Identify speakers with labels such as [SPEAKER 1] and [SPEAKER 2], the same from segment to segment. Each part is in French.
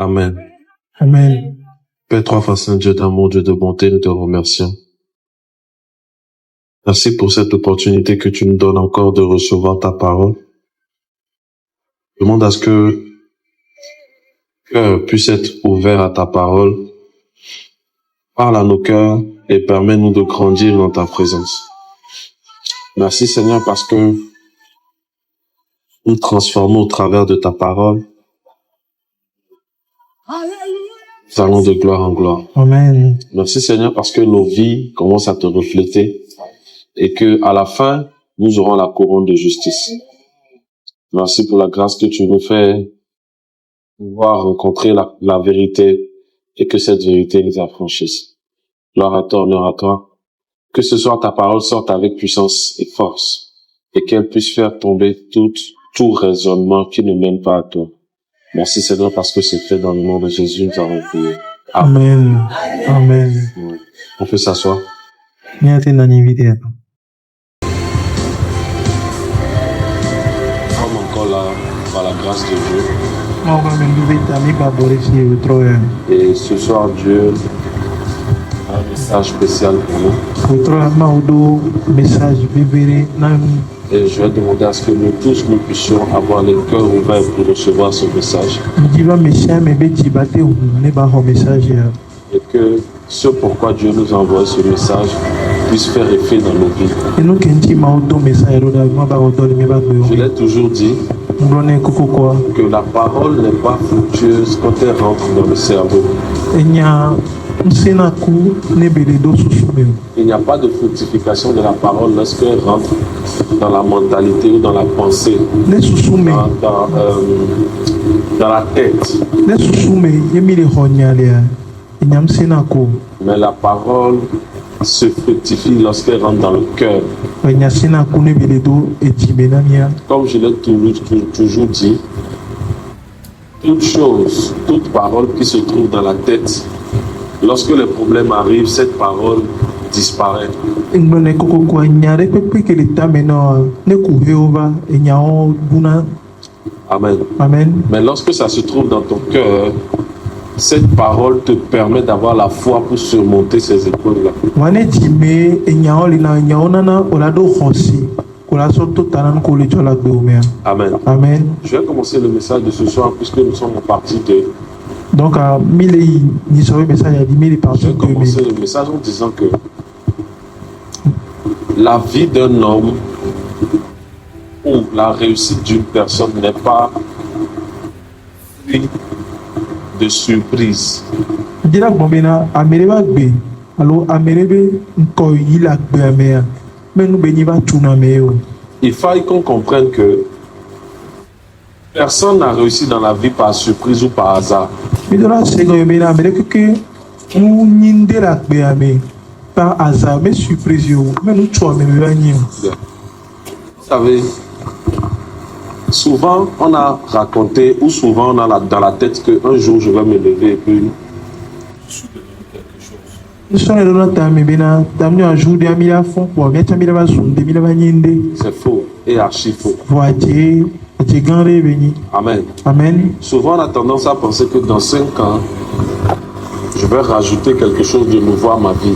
[SPEAKER 1] Amen.
[SPEAKER 2] Amen.
[SPEAKER 1] Père trois fois saint, Dieu d'amour, Dieu de bonté, nous te remercions. Merci pour cette opportunité que tu nous donnes encore de recevoir ta parole. Je demande à ce que cœur puisse être ouvert à ta parole. Parle à nos cœurs et permets-nous de grandir dans ta présence. Merci Seigneur parce que nous transformons au travers de ta parole. Nous allons de gloire en gloire.
[SPEAKER 2] Amen.
[SPEAKER 1] Merci Seigneur parce que nos vies commencent à te refléter et que à la fin, nous aurons la couronne de justice. Merci pour la grâce que tu nous fais pouvoir rencontrer la vérité et que cette vérité nous affranchisse. Gloire à toi, honneur à toi. Que ce soir ta parole sorte avec puissance et force et qu'elle puisse faire tomber tout raisonnement qui ne mène pas à toi. Merci Seigneur parce que c'est fait dans le nom de Jésus, nous avons prié.
[SPEAKER 2] Amen. Amen.
[SPEAKER 1] On peut s'asseoir.
[SPEAKER 2] Nous sommes
[SPEAKER 1] encore là par la grâce de Dieu. Et ce soir Dieu a un message spécial pour nous. Et je vais demander à ce que nous tous nous puissions avoir les cœurs ouverts pour recevoir ce message. Et que ce pourquoi Dieu nous envoie ce message puisse faire effet dans nos vies. Je l'ai toujours dit que la parole n'est pas fructueuse quand elle rentre dans le cerveau. Il n'y a pas de fructification de la parole lorsqu'elle rentre dans la mentalité ou dans la pensée, dans la tête. Mais la parole se fructifie lorsqu'elle rentre dans le cœur. Comme je l'ai toujours dit, toute chose, toute parole qui se trouve dans la tête, lorsque les problèmes arrivent, cette parole disparaît. Amen.
[SPEAKER 2] Amen.
[SPEAKER 1] Mais lorsque ça se trouve dans ton cœur, cette parole te permet d'avoir la foi pour surmonter ces épreuves-là. Amen.
[SPEAKER 2] Amen.
[SPEAKER 1] Je vais commencer le message de ce soir puisque nous sommes en partie 2.
[SPEAKER 2] Donc, je vais
[SPEAKER 1] commencer le message en disant que la vie d'un homme ou la réussite d'une personne n'est pas fruit de surprise. Il faille qu'on comprenne que personne n'a réussi dans la vie par surprise ou par hasard.
[SPEAKER 2] Par hasard, mais surprise, mais nous tu
[SPEAKER 1] Vous savez, souvent on a raconté ou souvent on a dans la tête qu'un jour je vais me lever et puis je suis devenu quelque chose. C'est faux et archi faux. Amen.
[SPEAKER 2] Amen.
[SPEAKER 1] Souvent on a tendance à penser que dans 5 ans, je vais rajouter quelque chose de nouveau à ma vie.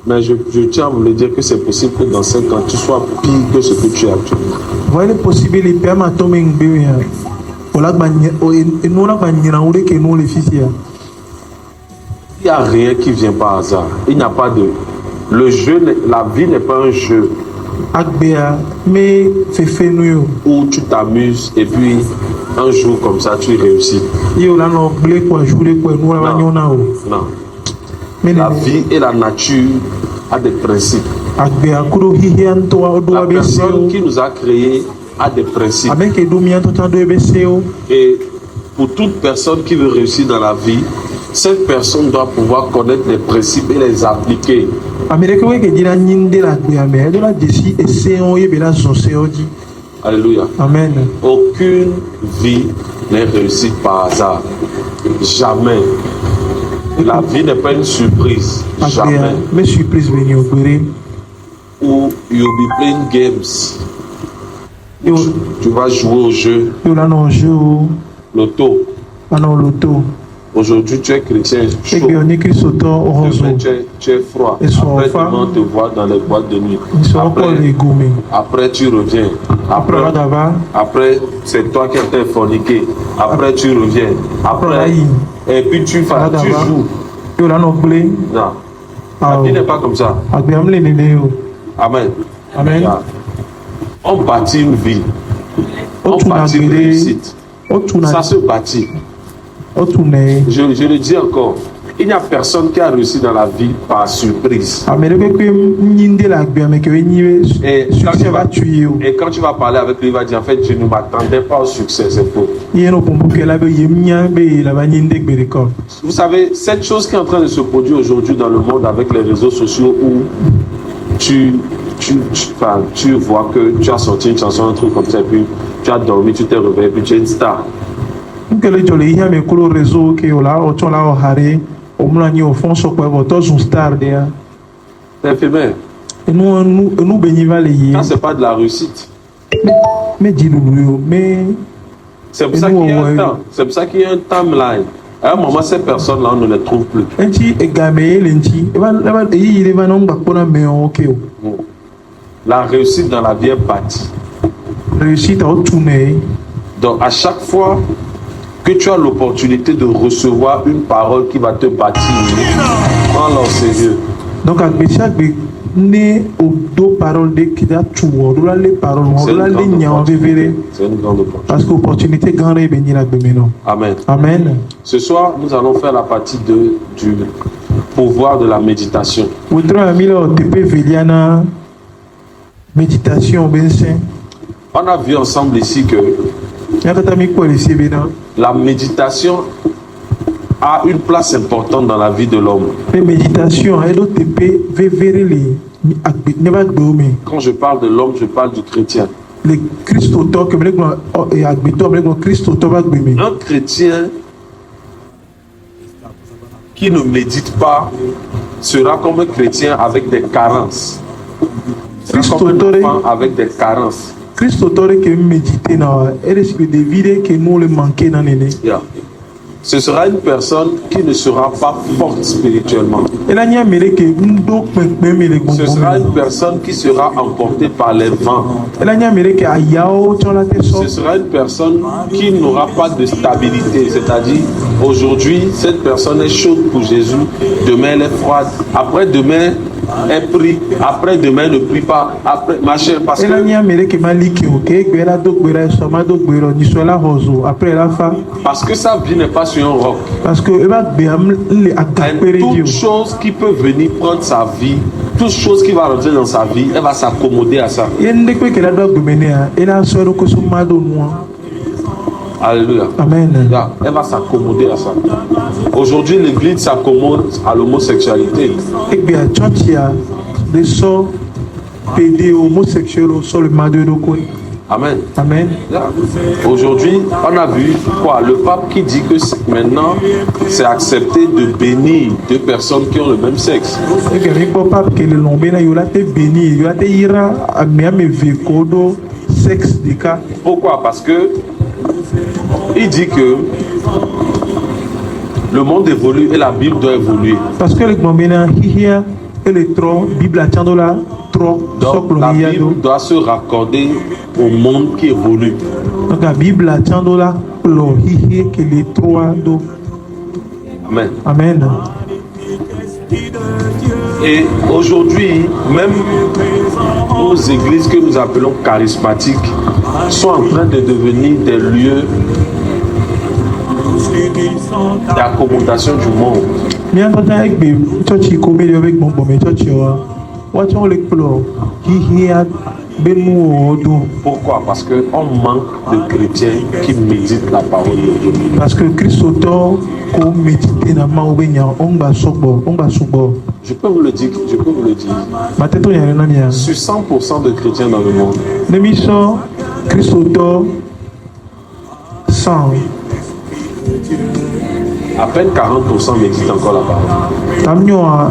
[SPEAKER 1] Mais je tiens à vous le dire que c'est possible que dans 5 ans, tu sois pire que ce que tu es actuellement. Il n'y a rien qui vient par hasard. Il n'y a pas de... Le jeu, la vie n'est pas un jeu où tu t'amuses et puis un jour comme ça tu réussis. Non. La vie et la nature a des principes. La personne qui nous a créés a des principes. Et pour toute personne qui veut réussir dans la vie, cette personne doit pouvoir connaître les principes et les appliquer. Alléluia.
[SPEAKER 2] Amen.
[SPEAKER 1] Aucune vie n'est réussie par hasard. Jamais. La vie n'est pas une surprise. Jamais. Ou you'll be playing games. Tu vas jouer au jeu,
[SPEAKER 2] yo là non jeu o
[SPEAKER 1] loto.
[SPEAKER 2] là non loto
[SPEAKER 1] Aujourd'hui, tu es chrétien
[SPEAKER 2] et
[SPEAKER 1] chaud.
[SPEAKER 2] que on écrit soto orange
[SPEAKER 1] Demain, tu es froid.
[SPEAKER 2] Et son
[SPEAKER 1] Après,
[SPEAKER 2] enfant.
[SPEAKER 1] demain, on te voit dans les boîtes de nuit.
[SPEAKER 2] ils sont encore les gourmets
[SPEAKER 1] Après, tu reviens.
[SPEAKER 2] après là d'avant
[SPEAKER 1] Après, c'est toi qui as forniqué. Après, tu reviens. Après,
[SPEAKER 2] Après,
[SPEAKER 1] et puis tu joues.
[SPEAKER 2] yo là non blé
[SPEAKER 1] Non.
[SPEAKER 2] ah
[SPEAKER 1] La vie n'est pas comme ça.
[SPEAKER 2] agbe am le nene yo
[SPEAKER 1] Amen.
[SPEAKER 2] amen
[SPEAKER 1] Yeah. On bâtit une vie. On
[SPEAKER 2] o tuna
[SPEAKER 1] bâtit une
[SPEAKER 2] gbede
[SPEAKER 1] réussite.
[SPEAKER 2] o tuna
[SPEAKER 1] Ça se bâtit.
[SPEAKER 2] o tuna
[SPEAKER 1] Je le dis encore. Il n'y a personne qui a réussi dans la vie par surprise.
[SPEAKER 2] amere pe pe nyinde la agbe ame ke nyiwe
[SPEAKER 1] Et
[SPEAKER 2] succès va tuer yo
[SPEAKER 1] et quand tu vas parler avec lui, il va dire en fait, je ne m'attendais pas au succès, c'est faux.
[SPEAKER 2] yeno pombo ke la be yemnya be la ba nyinde gbede ko
[SPEAKER 1] Vous savez, cette chose qui est en train de se produire aujourd'hui dans le monde avec les réseaux sociaux où tu vois que tu as sorti une chanson, un truc comme ça, et puis tu as dormi, tu t'es réveillé, puis tu es une star.
[SPEAKER 2] nkele jole ihe ame kolo réseau ke yo la o tson la o hare o mla nyi o fon so pe bo to zun star de ya
[SPEAKER 1] C'est éphémère.
[SPEAKER 2] enu be nyi va le yi
[SPEAKER 1] Ça, c'est pas de la réussite.
[SPEAKER 2] me di lulu yo me
[SPEAKER 1] C'est pour ça qu'il y a un temps. C'est pour ça qu'il y a un timeline. À un moment, ces personnes-là, on ne les trouve plus.
[SPEAKER 2] enti egame ele nti eba eyi ile va no ngba kpona me o ke o
[SPEAKER 1] La réussite dans la vie est bâtie.
[SPEAKER 2] réussite o tune
[SPEAKER 1] Donc, à chaque fois que tu as l'opportunité de recevoir une parole qui va te bâtir, prends-la au sérieux.
[SPEAKER 2] donc agbe si agbe ne o do parole de kida tu o do la le parole o
[SPEAKER 1] C'est
[SPEAKER 2] do la
[SPEAKER 1] une
[SPEAKER 2] le
[SPEAKER 1] grande
[SPEAKER 2] nya o vevere
[SPEAKER 1] opportunité. C'est une grande opportunité.
[SPEAKER 2] parce que opportunité grande be nyi la gbe me no
[SPEAKER 1] Amen.
[SPEAKER 2] amen
[SPEAKER 1] Ce soir, nous allons faire la partie du pouvoir de la méditation.
[SPEAKER 2] wotro ami lo tepe veliana méditation bensin
[SPEAKER 1] On a vu ensemble ici que
[SPEAKER 2] yakata mi ko le sebe na
[SPEAKER 1] la méditation a une place importante dans la vie de l'homme.
[SPEAKER 2] pe méditation e do tepe vevere le agbe ne ba gbe o me
[SPEAKER 1] Quand je parle de l'homme, je parle du chrétien.
[SPEAKER 2] le Christo to ke me gbo e agbe to me gbo Christo to ba gbe me
[SPEAKER 1] Un chrétien qui ne médite pas sera comme un chrétien avec des carences. Sera comme un enfant avec des carences.
[SPEAKER 2] Christo to re ke méditer na e risque de vide que nous le manquer na nene
[SPEAKER 1] Yeah. Ce sera une personne qui ne sera pas forte spirituellement.
[SPEAKER 2] e la nya mere ke ndo pempe me le
[SPEAKER 1] Ce sera
[SPEAKER 2] gbogbo
[SPEAKER 1] une personne qui sera emportée par les vents.
[SPEAKER 2] e la nya mere ke ayao tson la te so
[SPEAKER 1] Ce sera une personne qui n'aura pas de stabilité. C'est-à-dire, aujourd'hui, cette personne est chaude pour Jésus. Demain, elle est froide. Après-demain, elle prie. Après-demain, elle ne prie pas. Après, ma chère, parce
[SPEAKER 2] e la
[SPEAKER 1] que,
[SPEAKER 2] nya mere ke maliki o ke gbe la do gbe la so ma do gbe ro ni so la hozo après la fa
[SPEAKER 1] sa vie n'est pas sur un roc.
[SPEAKER 2] parce que e ba gbe am le
[SPEAKER 1] Et
[SPEAKER 2] agapere
[SPEAKER 1] toute
[SPEAKER 2] dio
[SPEAKER 1] chose qui peut venir prendre sa vie, toute chose qui va rentrer dans sa vie, elle va s'accommoder à ça.
[SPEAKER 2] e nde pe ke la do gbe me ne a e la so ro ko so ma do nu
[SPEAKER 1] Alléluia.
[SPEAKER 2] amen
[SPEAKER 1] Là, elle va s'accommoder à ça. Aujourd'hui, l'église s'accommode à l'homosexualité.
[SPEAKER 2] e gbe a church ya de so pede homosexuel o so le ma do do ko
[SPEAKER 1] Amen.
[SPEAKER 2] amen
[SPEAKER 1] Là, aujourd'hui, on a vu quoi? Le pape qui dit que maintenant, c'est accepté de bénir deux personnes qui ont le même sexe.
[SPEAKER 2] e gbe mi ko pap ke le lombe na yo la te beni yo la te ira ame ame ve ko do sexe de ka
[SPEAKER 1] Pourquoi? Parce que il dit que le monde évolue et la Bible doit évoluer.
[SPEAKER 2] parce que le gbombe na hihia e le tro bible a tiando la tro so
[SPEAKER 1] Donc, la
[SPEAKER 2] ya do
[SPEAKER 1] Bible doit se raccorder au monde qui évolue.
[SPEAKER 2] donc la bible a tiando la lo hihie ke le tro do
[SPEAKER 1] Amen.
[SPEAKER 2] amen
[SPEAKER 1] Et aujourd'hui, même nos églises que nous appelons charismatiques sont en train de devenir des lieux d'accommodation du monde.
[SPEAKER 2] mi antata e gbe church ko me le be gbombo me church wa wa tson le plo hihia be mu o do
[SPEAKER 1] Pourquoi? Parce qu'on manque de chrétiens qui méditent la parole de Dieu.
[SPEAKER 2] parce que Christo to ko méditer na ma o be nya on gba sugbo
[SPEAKER 1] Je peux vous le dire,
[SPEAKER 2] ma te to ya na nia
[SPEAKER 1] Sur 100% de chrétiens dans le monde,
[SPEAKER 2] ne mi so Christo to 100
[SPEAKER 1] à peine 40% méditent encore la parole.
[SPEAKER 2] tam nyo a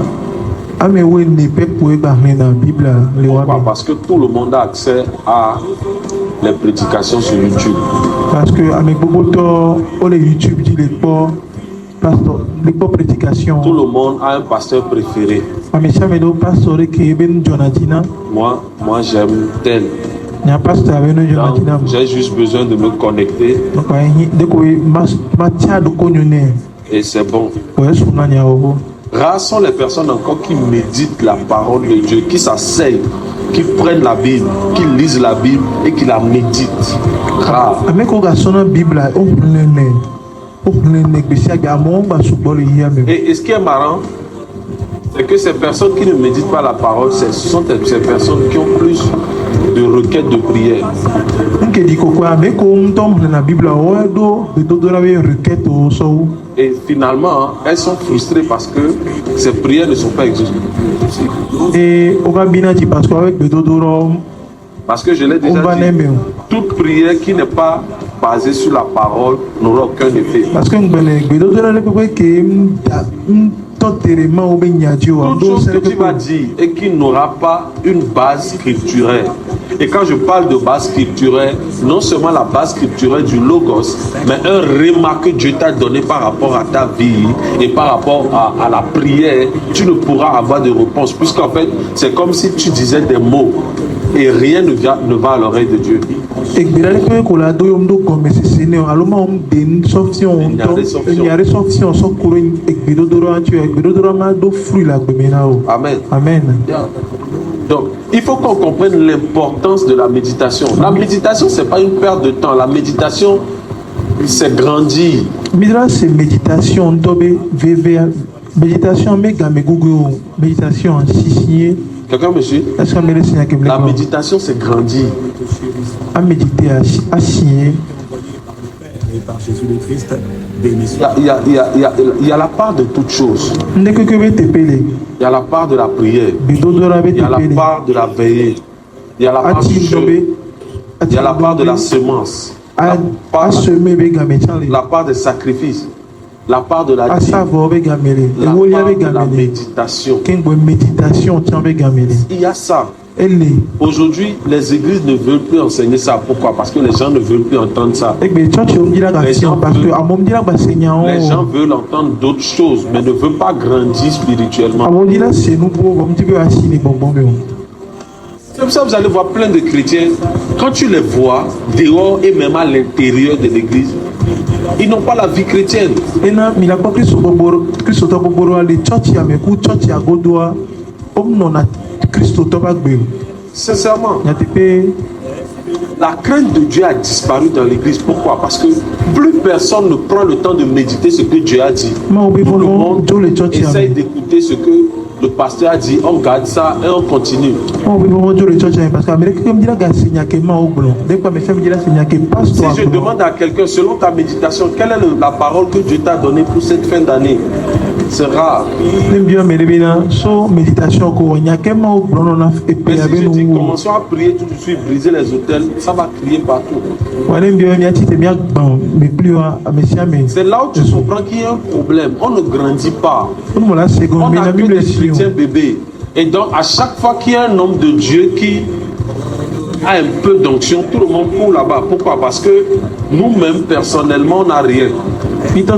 [SPEAKER 2] ame we ne pe pouvez parler dans la Bible, les
[SPEAKER 1] Pourquoi?
[SPEAKER 2] rois.
[SPEAKER 1] Parce que tout le monde a accès à les prédications sur YouTube.
[SPEAKER 2] Parce que avec beaucoup de temps, on les YouTube dit les pas prédication.
[SPEAKER 1] Tout le monde a un pasteur préféré.
[SPEAKER 2] Mais ça me donne pasteur qui est ben Jonathan.
[SPEAKER 1] Moi j'aime tel.
[SPEAKER 2] Il y a pasteur avec nous
[SPEAKER 1] Donc,
[SPEAKER 2] Jonathan.
[SPEAKER 1] j'ai juste besoin de me connecter
[SPEAKER 2] Donc dès que Mathia de connaître.
[SPEAKER 1] et c'est bon.
[SPEAKER 2] Ouais, c'est un niao.
[SPEAKER 1] Rares sont les personnes encore qui méditent la parole de Dieu, qui s'asseyent, qui prennent la Bible, qui lisent la Bible et qui la méditent. Rares.
[SPEAKER 2] Avec on a son Bible, on
[SPEAKER 1] Et ce qui est marrant, c'est que ces personnes qui ne méditent pas la parole, ce sont ces personnes qui ont plus de requêtes de prière. Et finalement, elles sont frustrées parce que ces prières ne sont pas exaucées. Parce que je l'ai déjà dit, toute prière qui n'est pas basée sur la parole n'aura aucun effet. Parce que toute chose que tu vas dire et qui n'aura pas une base scripturaire. Et quand je parle de base scripturaire, non seulement la base scripturaire du Logos, mais un remarque que Dieu t'a donné par rapport à ta vie et par rapport à la prière, tu ne pourras avoir de réponse. Puisqu'en fait, c'est comme si tu disais des mots et rien ne va à l'oreille de Dieu. Amen.
[SPEAKER 2] Amen.
[SPEAKER 1] Donc, il faut qu'on comprenne l'importance de la méditation. La méditation, ce n'est pas une perte de temps. La méditation, c'est grandir.
[SPEAKER 2] C'est méditation. Méditation, méditation en six.
[SPEAKER 1] Quelqu'un me suit? La méditation, c'est grandir.
[SPEAKER 2] À méditer, à signer.
[SPEAKER 1] Il y a la part de toutes choses. Il y a la part de la prière. Il y a la part de la veillée. Il y a la part du jeûne. Il y a la part de la semence. La part des sacrifices. La part de la dîme. La part de la méditation. Il y a ça. Aujourd'hui, les églises ne veulent plus enseigner ça. Pourquoi? Parce que les gens ne veulent plus entendre ça. Les gens veulent entendre d'autres choses, mais ne veulent pas grandir spirituellement. C'est comme ça que vous allez voir plein de chrétiens. Quand tu les vois dehors et même à l'intérieur de l'église, ils n'ont pas la vie chrétienne. Sincèrement, la crainte de Dieu a disparu dans l'église. Pourquoi? Parce que plus personne ne prend le temps de méditer ce que Dieu a dit. Tout le monde essaye d'écouter ce que le pasteur a dit. On garde ça et on continue. Si je demande à quelqu'un, selon ta méditation, quelle est la parole que Dieu t'a donnée pour cette fin d'année? C'est rare. Mais si je dis commençons à prier tout de suite, briser les autels, ça va crier partout. C'est là où tu comprends qu'il y a un problème. On ne grandit pas. On n'a que des chrétiens bébés. Et donc, à chaque fois qu'il y a un homme de Dieu qui a un peu d'onction, tout le monde court là-bas. Pourquoi? Parce que nous-mêmes, personnellement, on n'a rien. Dès qu'on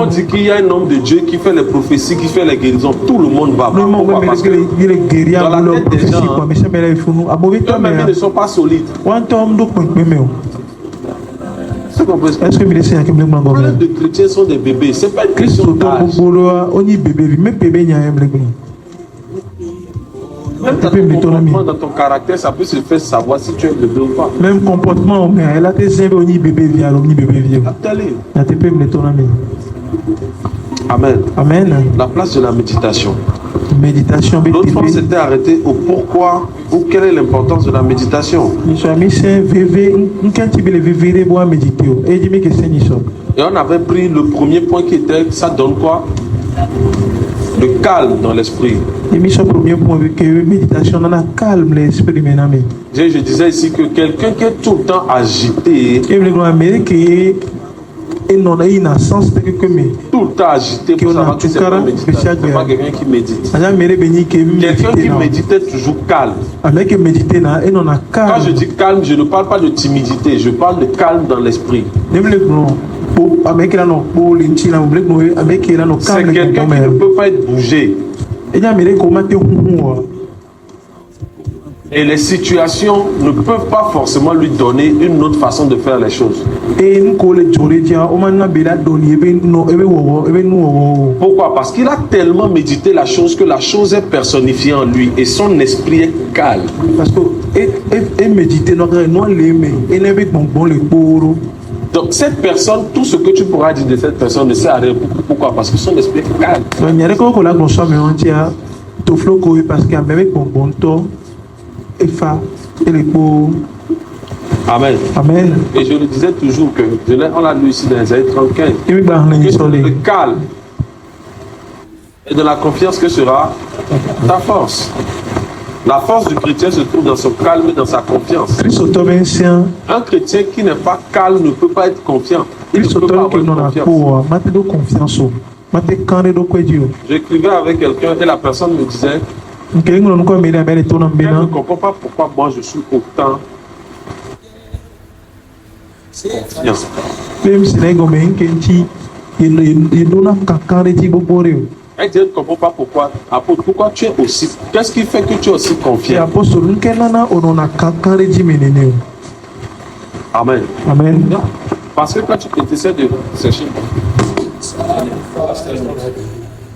[SPEAKER 1] dit qu'il y a un homme de Dieu qui fait les prophéties, qui fait les guérisons, tout le monde va. Pourquoi? Parce que dans la tête des gens, eux-mêmes, ils ne sont pas solides. Est-ce que plein de chrétiens sont des bébés? C'est pas une question d'âge. Même dans ton comportement, dans ton caractère, ça peut se faire savoir si tu es bébé ou pas.
[SPEAKER 2] Même comportement, elle a des bébé.
[SPEAKER 1] Amen.
[SPEAKER 2] Amen.
[SPEAKER 1] La place de la méditation.
[SPEAKER 2] Méditation.
[SPEAKER 1] L'autre fois, s'était arrêté au pourquoi ou quelle est l'importance de la méditation. Et on avait pris le premier point qui était, ça donne quoi? Le calme dans l'esprit. Je disais ici que quelqu'un qui est tout le temps agité,
[SPEAKER 2] et non il n'a sens de que me
[SPEAKER 1] tout le temps agité pour savoir que c'est pas méditation. C'est pas quelqu'un qui médite. Quelqu'un qui médite est toujours calme. Quand je dis calme, je ne parle pas de timidité, je parle de calme dans l'esprit. C'est quelqu'un qui ne peut pas être bougé. Et les situations ne peuvent pas forcément lui donner une autre façon de faire les choses. Pourquoi? Parce qu'il a tellement médité la chose que la chose est personnifiée en lui et son esprit est calme. Donc cette personne, tout ce que tu pourras dire de cette personne ne sert à rien. Pourquoi? Parce que son esprit est calme. Amen.
[SPEAKER 2] Amen.
[SPEAKER 1] Et je le disais toujours que on l'a lu ici dans Isaïe 35. Que le calme et de la confiance que sera ta force. La force du chrétien se trouve dans son calme et dans sa confiance. Un chrétien qui n'est pas calme ne peut pas être confiant. Il ne peut pas avoir confiance. J'écrivais avec quelqu'un et la personne me disait: je ne comprends pas pourquoi moi je suis autant confiant. Elle dit: je ne comprends pas pourquoi. Apôtre, pourquoi tu es aussi. Qu'est-ce qui fait que tu es aussi confiant? Amen.
[SPEAKER 2] Amen.
[SPEAKER 1] Parce que quand tu essaies de sécher,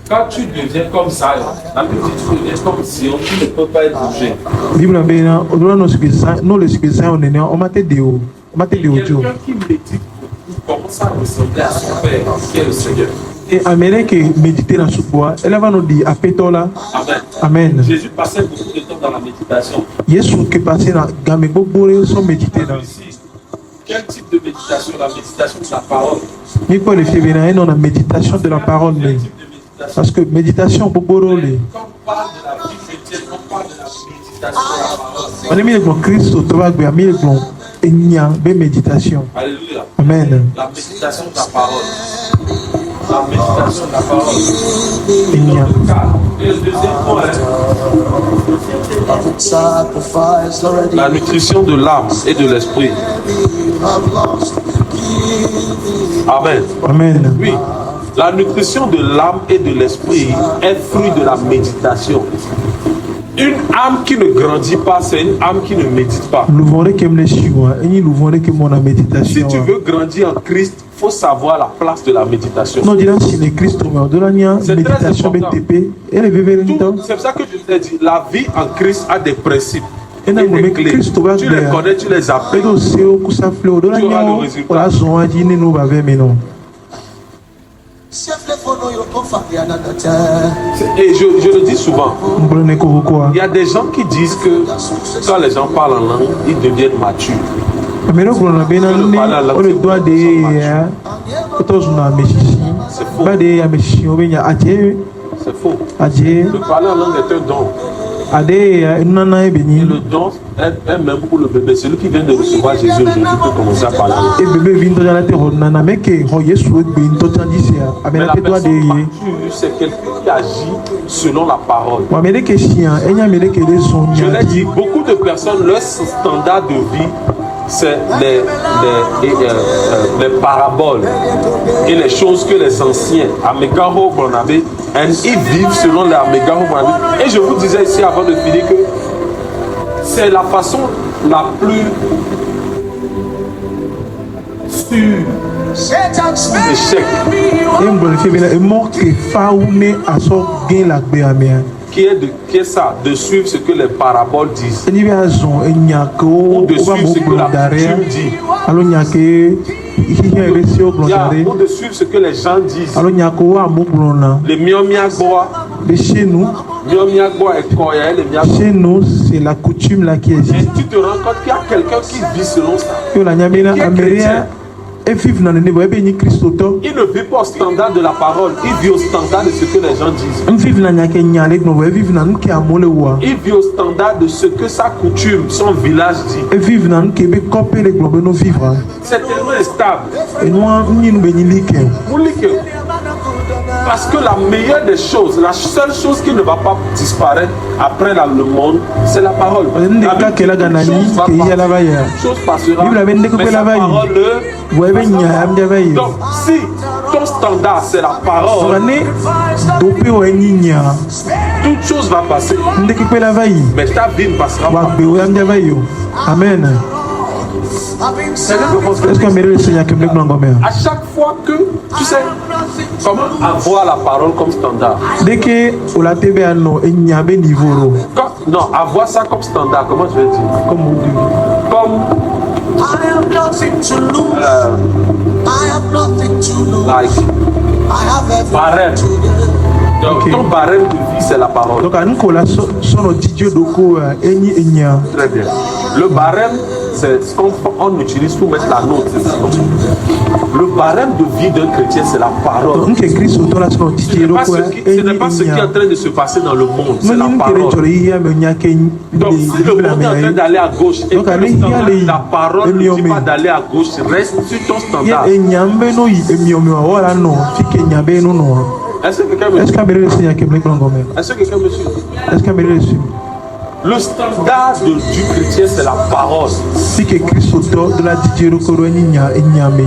[SPEAKER 1] quand tu deviens comme ça, la Bible dit que tu deviens comme si on ne peut pas être bougé. Quelqu'un qui médite commence à ressembler à son Père, qui est le Seigneur.
[SPEAKER 2] Et Amérique méditer dans ce bois, elle va nous dire Amen. Amen.
[SPEAKER 1] Jésus passait beaucoup de temps dans la méditation.
[SPEAKER 2] Jésus qui passait dans Gamego sont méditer dans.
[SPEAKER 1] Quel type de méditation? La méditation de la parole.
[SPEAKER 2] Mais quoi les filles dans la méditation de la parole? Parce que méditation pour Borolé.
[SPEAKER 1] Quand on parle de la vie chrétienne, on parle de la méditation de la parole.
[SPEAKER 2] On est mis le Christ au tabac, mais mis le méditation.
[SPEAKER 1] Alléluia.
[SPEAKER 2] Amen.
[SPEAKER 1] La méditation de la parole. La méditation de la parole. Et le deuxième point, la nutrition de l'âme et de l'esprit. Amen.
[SPEAKER 2] Amen.
[SPEAKER 1] Oui. La nutrition de l'âme et de l'esprit est fruit de la méditation. Une âme qui ne grandit pas, c'est une âme qui ne médite pas. Si tu veux grandir en Christ, il faut savoir la place de la méditation. C'est très important. C'est pour ça que je t'ai dit, la vie en Christ a des principes et des clés. Tu les connais, tu les appliques, tu auras le résultat. Et je le dis souvent, il y a des gens qui disent que quand les gens parlent en langue, ils deviennent matures. C'est faux. Le parler en langue est un don. Et le don est même pour le bébé. Celui qui vient de recevoir Jésus aujourd'hui peut commencer à parler en langue. Mais la personne mature, c'est quelqu'un qui agit selon la parole. Je l'ai dit, beaucoup de personnes, leur standard de vie, c'est les paraboles et les choses que les anciens, Amegaho Bonabé, ils vivent selon les Amegaho Bonabé. Et je vous disais ici avant de finir que c'est la façon la plus sûre d'échec. Qui est ça, de suivre ce que les paraboles disent, ou de suivre ce que la coutume dit, ou de suivre ce que les gens disent. Les miomiagboa,
[SPEAKER 2] chez nous, c'est la coutume là qui existe.
[SPEAKER 1] Et tu te rends compte qu'il y a quelqu'un qui vit selon ça, qui est chrétien.
[SPEAKER 2] et vivre dans le niveau et béni Christ auto
[SPEAKER 1] Il ne vit pas au standard de la parole, il vit au standard de ce que les gens disent.
[SPEAKER 2] vivre dans la Kenya avec nous vivre dans qui a molé wa
[SPEAKER 1] Il vit au standard de ce que sa coutume, son village dit.
[SPEAKER 2] et vivre dans Québec copé les globes nous vivre
[SPEAKER 1] C'est tellement instable.
[SPEAKER 2] et nous nous béni lique
[SPEAKER 1] Vous lisez que- Parce que la meilleure des choses, la seule chose qui ne va pas disparaître après le monde, c'est la parole.
[SPEAKER 2] Parce que nous,
[SPEAKER 1] La
[SPEAKER 2] des cas que la
[SPEAKER 1] Bible dit,
[SPEAKER 2] Ganani,
[SPEAKER 1] chose va
[SPEAKER 2] qu'il y a la
[SPEAKER 1] passer,
[SPEAKER 2] vaille.
[SPEAKER 1] chose passera,
[SPEAKER 2] Bible avait dit que
[SPEAKER 1] mais
[SPEAKER 2] la
[SPEAKER 1] sa
[SPEAKER 2] vaille.
[SPEAKER 1] parole
[SPEAKER 2] Ouais, ben, il y a un des vailles.
[SPEAKER 1] Donc, si ton standard c'est la parole,
[SPEAKER 2] Année dopé ou enya
[SPEAKER 1] toute chose va passer,
[SPEAKER 2] ndé qui peut la vaille
[SPEAKER 1] mais ta vie ne passera
[SPEAKER 2] wa
[SPEAKER 1] pas.
[SPEAKER 2] be ou am des vaille. Amen. Est-ce qu'on mérite le Seigneur que me blanc gomme
[SPEAKER 1] À chaque fois que, tu sais, comment avoir la parole comme standard.
[SPEAKER 2] dès que ou la tebe ano enya be niveau ro
[SPEAKER 1] Non, avoir ça comme standard, comment je vais dire?
[SPEAKER 2] comme on dit.
[SPEAKER 1] Comme,
[SPEAKER 3] I have nothing to lose. I have nothing to lose.
[SPEAKER 1] like,
[SPEAKER 3] I have everything
[SPEAKER 1] barème.
[SPEAKER 3] to give.
[SPEAKER 1] Donc,
[SPEAKER 2] Ok.
[SPEAKER 1] ton barème de vie, c'est la parole.
[SPEAKER 2] Donc anu ko la sono didio doko enyi enya.
[SPEAKER 1] Très bien. Le barème, c'est ce qu'on utilise pour mettre la note. c'est ça. Le barème de vie d'un chrétien, c'est la parole.
[SPEAKER 2] Donc que Christ auto la sono
[SPEAKER 1] Ce
[SPEAKER 2] didio
[SPEAKER 1] n'est pas
[SPEAKER 2] doko
[SPEAKER 1] ce n'est pas ce qui est en
[SPEAKER 2] enya.
[SPEAKER 1] train de se passer dans le monde, c'est
[SPEAKER 2] Non
[SPEAKER 1] la
[SPEAKER 2] ni kere
[SPEAKER 1] parole.
[SPEAKER 2] chore iya me nya ke
[SPEAKER 1] Donc, si le monde est en train d'aller à gauche et
[SPEAKER 2] Donc,
[SPEAKER 1] que le
[SPEAKER 2] allez,
[SPEAKER 1] standard
[SPEAKER 2] allez,
[SPEAKER 1] de la parole ne dit
[SPEAKER 2] allez,
[SPEAKER 1] pas d'aller à gauche, reste sur ton standard.
[SPEAKER 2] ye enya mbe no yi emiomi wa wala no fike enya be no no.
[SPEAKER 1] Est-ce que quelqu'un me
[SPEAKER 2] Est-ce
[SPEAKER 1] suit?
[SPEAKER 2] qu'on mérite le Seigneur que me blanc gomme
[SPEAKER 1] Est-ce que quelqu'un me suit?
[SPEAKER 2] Est-ce qu'on mérite le Seigneur
[SPEAKER 1] Le standard du chrétien, c'est la parole.
[SPEAKER 2] si que Christ auto de la didio doko enya enya me.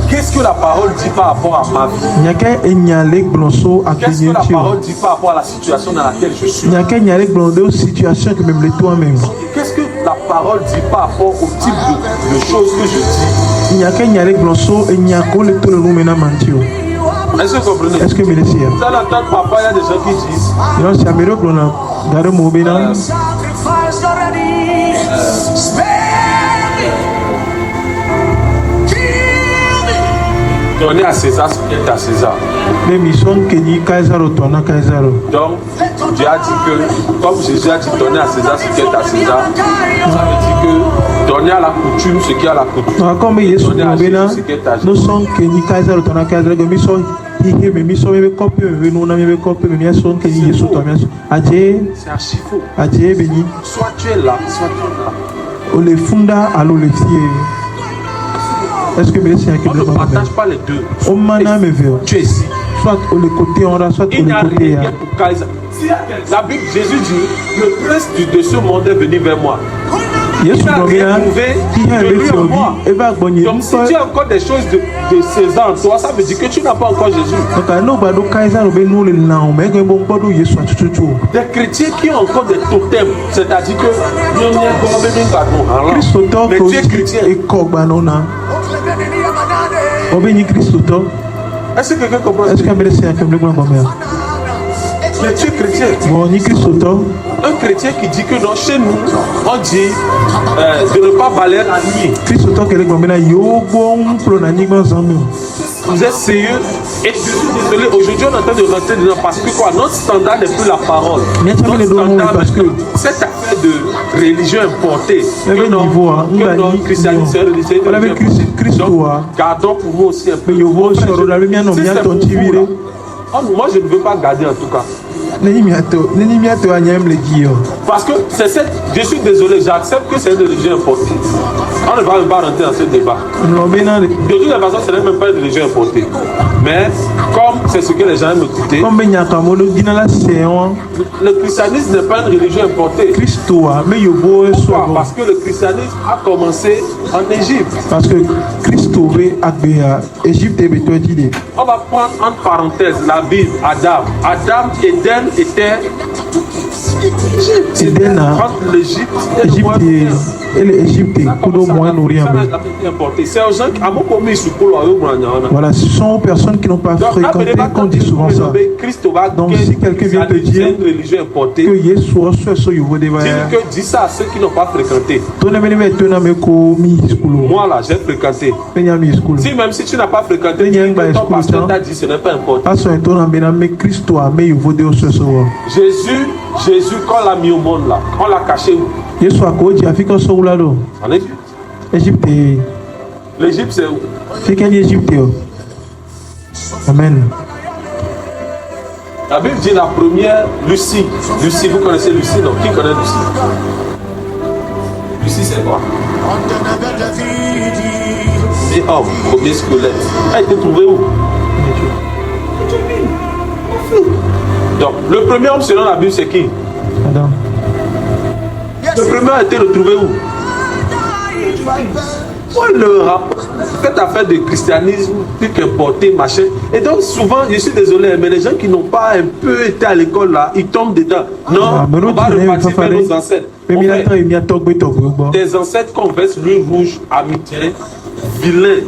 [SPEAKER 1] Qu'est-ce que la parole dit par rapport à ma vie?
[SPEAKER 2] Nyaka enyalek blonso
[SPEAKER 1] Qu'est-ce que la
[SPEAKER 2] akenyentio.
[SPEAKER 1] parole dit par rapport à la situation dans laquelle je suis?
[SPEAKER 2] Nyaka enyalek blondo situation que même les toi-même.
[SPEAKER 1] Qu'est-ce que la parole dit par rapport au type de choses que je dis?
[SPEAKER 2] Nyaka enyalek blonso enyako le tolo no mena mantio.
[SPEAKER 1] Est-ce que vous comprenez?
[SPEAKER 2] Est-ce que me laisse hier?
[SPEAKER 1] Dans la tête, parfois, il y a des gens qui disent
[SPEAKER 2] Non, c'est américain blona. Gare mo bena.
[SPEAKER 3] Sacrifice already. Spare me. Kill me.
[SPEAKER 1] donner à César ce qui est à César.
[SPEAKER 2] Mais mission kenyi kaisaro tona kaisaro.
[SPEAKER 1] Donc, Dieu a dit que, comme Jésus a dit donner à César ce qui est à César, ça veut dire que donner à la coutume ce qui est à la coutume.
[SPEAKER 2] Non, comme Yesu
[SPEAKER 1] Donner à
[SPEAKER 2] mo bena.
[SPEAKER 1] Jésus ce qui est à
[SPEAKER 2] No
[SPEAKER 1] Jésus.
[SPEAKER 2] son kenyi kaisaro tona kaisaro que mission hihi me mission me copie me no na me copie me son kenyi Yesu to me. Aje
[SPEAKER 1] C'est archi faux.
[SPEAKER 2] aje beni.
[SPEAKER 1] Soit tu es là, soit tu es là.
[SPEAKER 2] O le funda alo le fie. Est-ce que me laisse hier que
[SPEAKER 1] On ne
[SPEAKER 2] me blanc
[SPEAKER 1] partage pas les deux.
[SPEAKER 2] O mana me veut.
[SPEAKER 1] Tu es ici.
[SPEAKER 2] Soit au le côté on a soit au
[SPEAKER 1] Il n'y a
[SPEAKER 2] le côté
[SPEAKER 1] rien pour Kaiser. Si la Bible, Jésus dit, le prince de ce monde est venu vers moi.
[SPEAKER 2] Yesu
[SPEAKER 1] Il n'a rien
[SPEAKER 2] dɔgɔya
[SPEAKER 1] trouvé
[SPEAKER 2] ihe
[SPEAKER 1] de
[SPEAKER 2] ale
[SPEAKER 1] lui
[SPEAKER 2] fi
[SPEAKER 1] en
[SPEAKER 2] obi
[SPEAKER 1] moi.
[SPEAKER 2] ebe agbɔnye
[SPEAKER 1] Donc si tu as encore des choses de César en toi, ça veut dire que tu n'as pas encore Jésus.
[SPEAKER 2] dɔka n'o gba do kaisaro be n'o le na o mɛ ege bo gbɔ do Yesu atututu o
[SPEAKER 1] Des chrétiens qui ont encore des totems, c'est-à-dire que
[SPEAKER 2] kristotɔ
[SPEAKER 1] mais
[SPEAKER 2] ko
[SPEAKER 1] tu es chrétien.
[SPEAKER 2] ekɔ gbano na ɔbe nyi kristotɔ
[SPEAKER 1] Est-ce que quelqu'un comprend
[SPEAKER 2] est ce
[SPEAKER 1] ça?
[SPEAKER 2] que abele se akemle gbɔ gbɔmɛ
[SPEAKER 1] Mais tu es chrétien.
[SPEAKER 2] bon nyi kristotɔ
[SPEAKER 1] Un chrétien qui dit que non, chez nous, on dit de ne pas balayer la nuit.
[SPEAKER 2] kristotɔ kele gbɔmɛ na yewo gbɔ ŋukplɔ na anyigba zãn mi o
[SPEAKER 1] Vous êtes sérieux? Et je suis désolé, aujourd'hui on est en train de rentrer dedans parce que quoi? Notre standard n'est plus la parole.
[SPEAKER 2] Mais tu as
[SPEAKER 1] Notre
[SPEAKER 2] mis les deux mots,
[SPEAKER 1] standard
[SPEAKER 2] parce que-
[SPEAKER 1] maintenant, cette affaire de religion importée.
[SPEAKER 2] Mais
[SPEAKER 1] que
[SPEAKER 2] le niveau, hein, on
[SPEAKER 1] que
[SPEAKER 2] a
[SPEAKER 1] non,
[SPEAKER 2] dit-
[SPEAKER 1] christianisme, c'est une religion
[SPEAKER 2] On avait
[SPEAKER 1] importée.
[SPEAKER 2] Christ-
[SPEAKER 1] Donc,
[SPEAKER 2] hein.
[SPEAKER 1] gardons pour nous aussi un peu.
[SPEAKER 2] Mais yo vo
[SPEAKER 1] Mon frère,
[SPEAKER 2] sɔrɔ la be mianɔ
[SPEAKER 1] si c'est
[SPEAKER 2] miatɔ
[SPEAKER 1] pour
[SPEAKER 2] ŋuti
[SPEAKER 1] vous,
[SPEAKER 2] vi
[SPEAKER 1] là,
[SPEAKER 2] ɖe
[SPEAKER 1] moi je ne veux pas garder en tout cas.
[SPEAKER 2] nenyi miatɔ anyam le dzi o
[SPEAKER 1] Parce que c'est cette. Je suis désolé, j'accepte que c'est une religion importée. On ne va même pas rentrer dans ce débat.
[SPEAKER 2] nlɔ bena
[SPEAKER 1] De toute façon, ce n'est même pas une religion importée. Mais comme c'est ce que les gens aiment écouter,
[SPEAKER 2] kɔn be nyakamo do dina la sɛ wɔn
[SPEAKER 1] le christianisme n'est pas une religion importée.
[SPEAKER 2] kristoa me yovowo
[SPEAKER 1] Pourquoi?
[SPEAKER 2] sɔrɔ
[SPEAKER 1] Parce que le christianisme a commencé en Égypte.
[SPEAKER 2] parce que kristo be agbea Égypte be tɔ dzi de
[SPEAKER 1] On va prendre entre parenthèses la Bible, Adam. Adam, Éden était
[SPEAKER 2] Edena
[SPEAKER 1] entre l'Égypte et le
[SPEAKER 2] Égypte
[SPEAKER 1] Moyen-Orient.
[SPEAKER 2] ele Égypte kudo Moyen-Orient
[SPEAKER 1] Ça
[SPEAKER 2] be
[SPEAKER 1] n'a jamais été importé. C'est aux gens qui ont commis ce coup là.
[SPEAKER 2] voilà ce sont aux personnes qui n'ont pas
[SPEAKER 1] Donc,
[SPEAKER 2] fréquenté qu'on dit souvent ça Donc, si quelqu'un vient te dire
[SPEAKER 1] c'est une religion importée,
[SPEAKER 2] que Yesu ɔsɔ so yovo de ba ya
[SPEAKER 1] dis ça à ceux qui n'ont pas fréquenté.
[SPEAKER 2] to ne mene bɛ to na me ko mi school
[SPEAKER 1] Moi là, j'ai fréquenté.
[SPEAKER 2] me nya mi school
[SPEAKER 1] Si même si tu n'as pas fréquenté,
[SPEAKER 2] Il y a un
[SPEAKER 1] dis que
[SPEAKER 2] bail
[SPEAKER 1] ton
[SPEAKER 2] school,
[SPEAKER 1] pasteur
[SPEAKER 2] ça.
[SPEAKER 1] t'a dit ce n'est pas important.
[SPEAKER 2] asɔ to na be na me kristo a me yovo de ɔsɔ so wɔ
[SPEAKER 1] Jésus, quand on l'a mis au monde là, on l'a caché où?
[SPEAKER 2] Yesu a ko dzi afi kɔ sɔwula do
[SPEAKER 1] En Égypte.
[SPEAKER 2] Égypte
[SPEAKER 1] L'Égypte, c'est où?
[SPEAKER 2] C'est quelle Égypte? Amen.
[SPEAKER 1] La Bible dit la première, Lucie. Lucie, vous connaissez Lucie, non? Qui connaît Lucie? Lucie, c'est quoi? Et homme, premier squelette. Elle a été trouvée où? Donc, le premier homme selon la Bible, c'est qui?
[SPEAKER 2] Adam.
[SPEAKER 1] Le premier a été retrouvé où? Ouais, le rapport, cette affaire de christianisme, truc importé, machin. Et donc, souvent, je suis désolé, mais les gens qui n'ont pas un peu été à l'école là, ils tombent dedans. Non, on va repartir vers nos ancêtres. Tes ancêtres qu'on verse l'huile rouge amitié, vilain,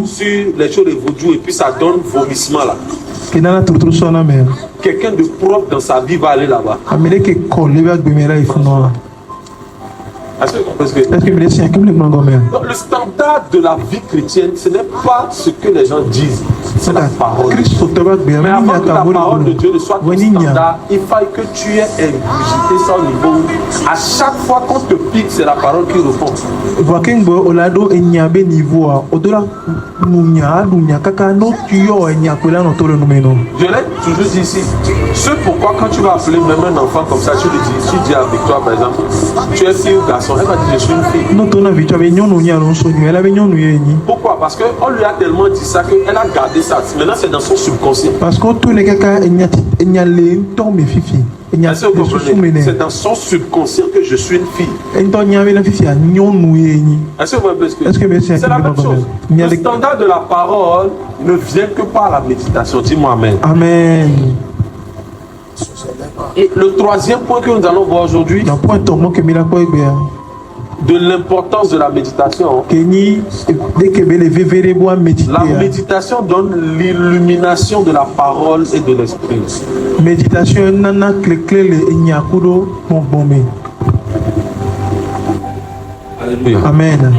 [SPEAKER 1] sur les choses de vaudou, et puis ça donne vomissement là. Quelqu'un de propre dans sa vie va aller là-bas. Est-ce que vous comprenez ce que donc, le standard de la vie chrétienne, ce n'est pas ce que les gens disent, c'est la parole. Mais avant que la parole de Dieu ne soit ton standard, il faille que tu aies ingurgité ça au niveau où, à chaque fois qu'on te pique, c'est la parole qui répond. Je l'ai toujours dit ici. Ce pourquoi quand tu vas appeler même un enfant comme ça, tu lui dis, tu dis à Victoire par exemple, tu es fille ou garçon, elle va dire je suis une fille. Pourquoi? Parce qu'on lui a tellement dit ça qu'elle a gardé ça. Maintenant c'est dans son subconscient. Parce que tous les gars, c'est dans son subconscient que je suis une fille. Est-ce que vous voyez ce que c'est la même chose. Le standard de la parole ne vient que par la méditation. Dis-moi amen. Amen. Et le troisième point que nous allons voir aujourd'hui, de l'importance de la méditation. La méditation donne l'illumination de la parole et de l'esprit. Alléluia. Amen.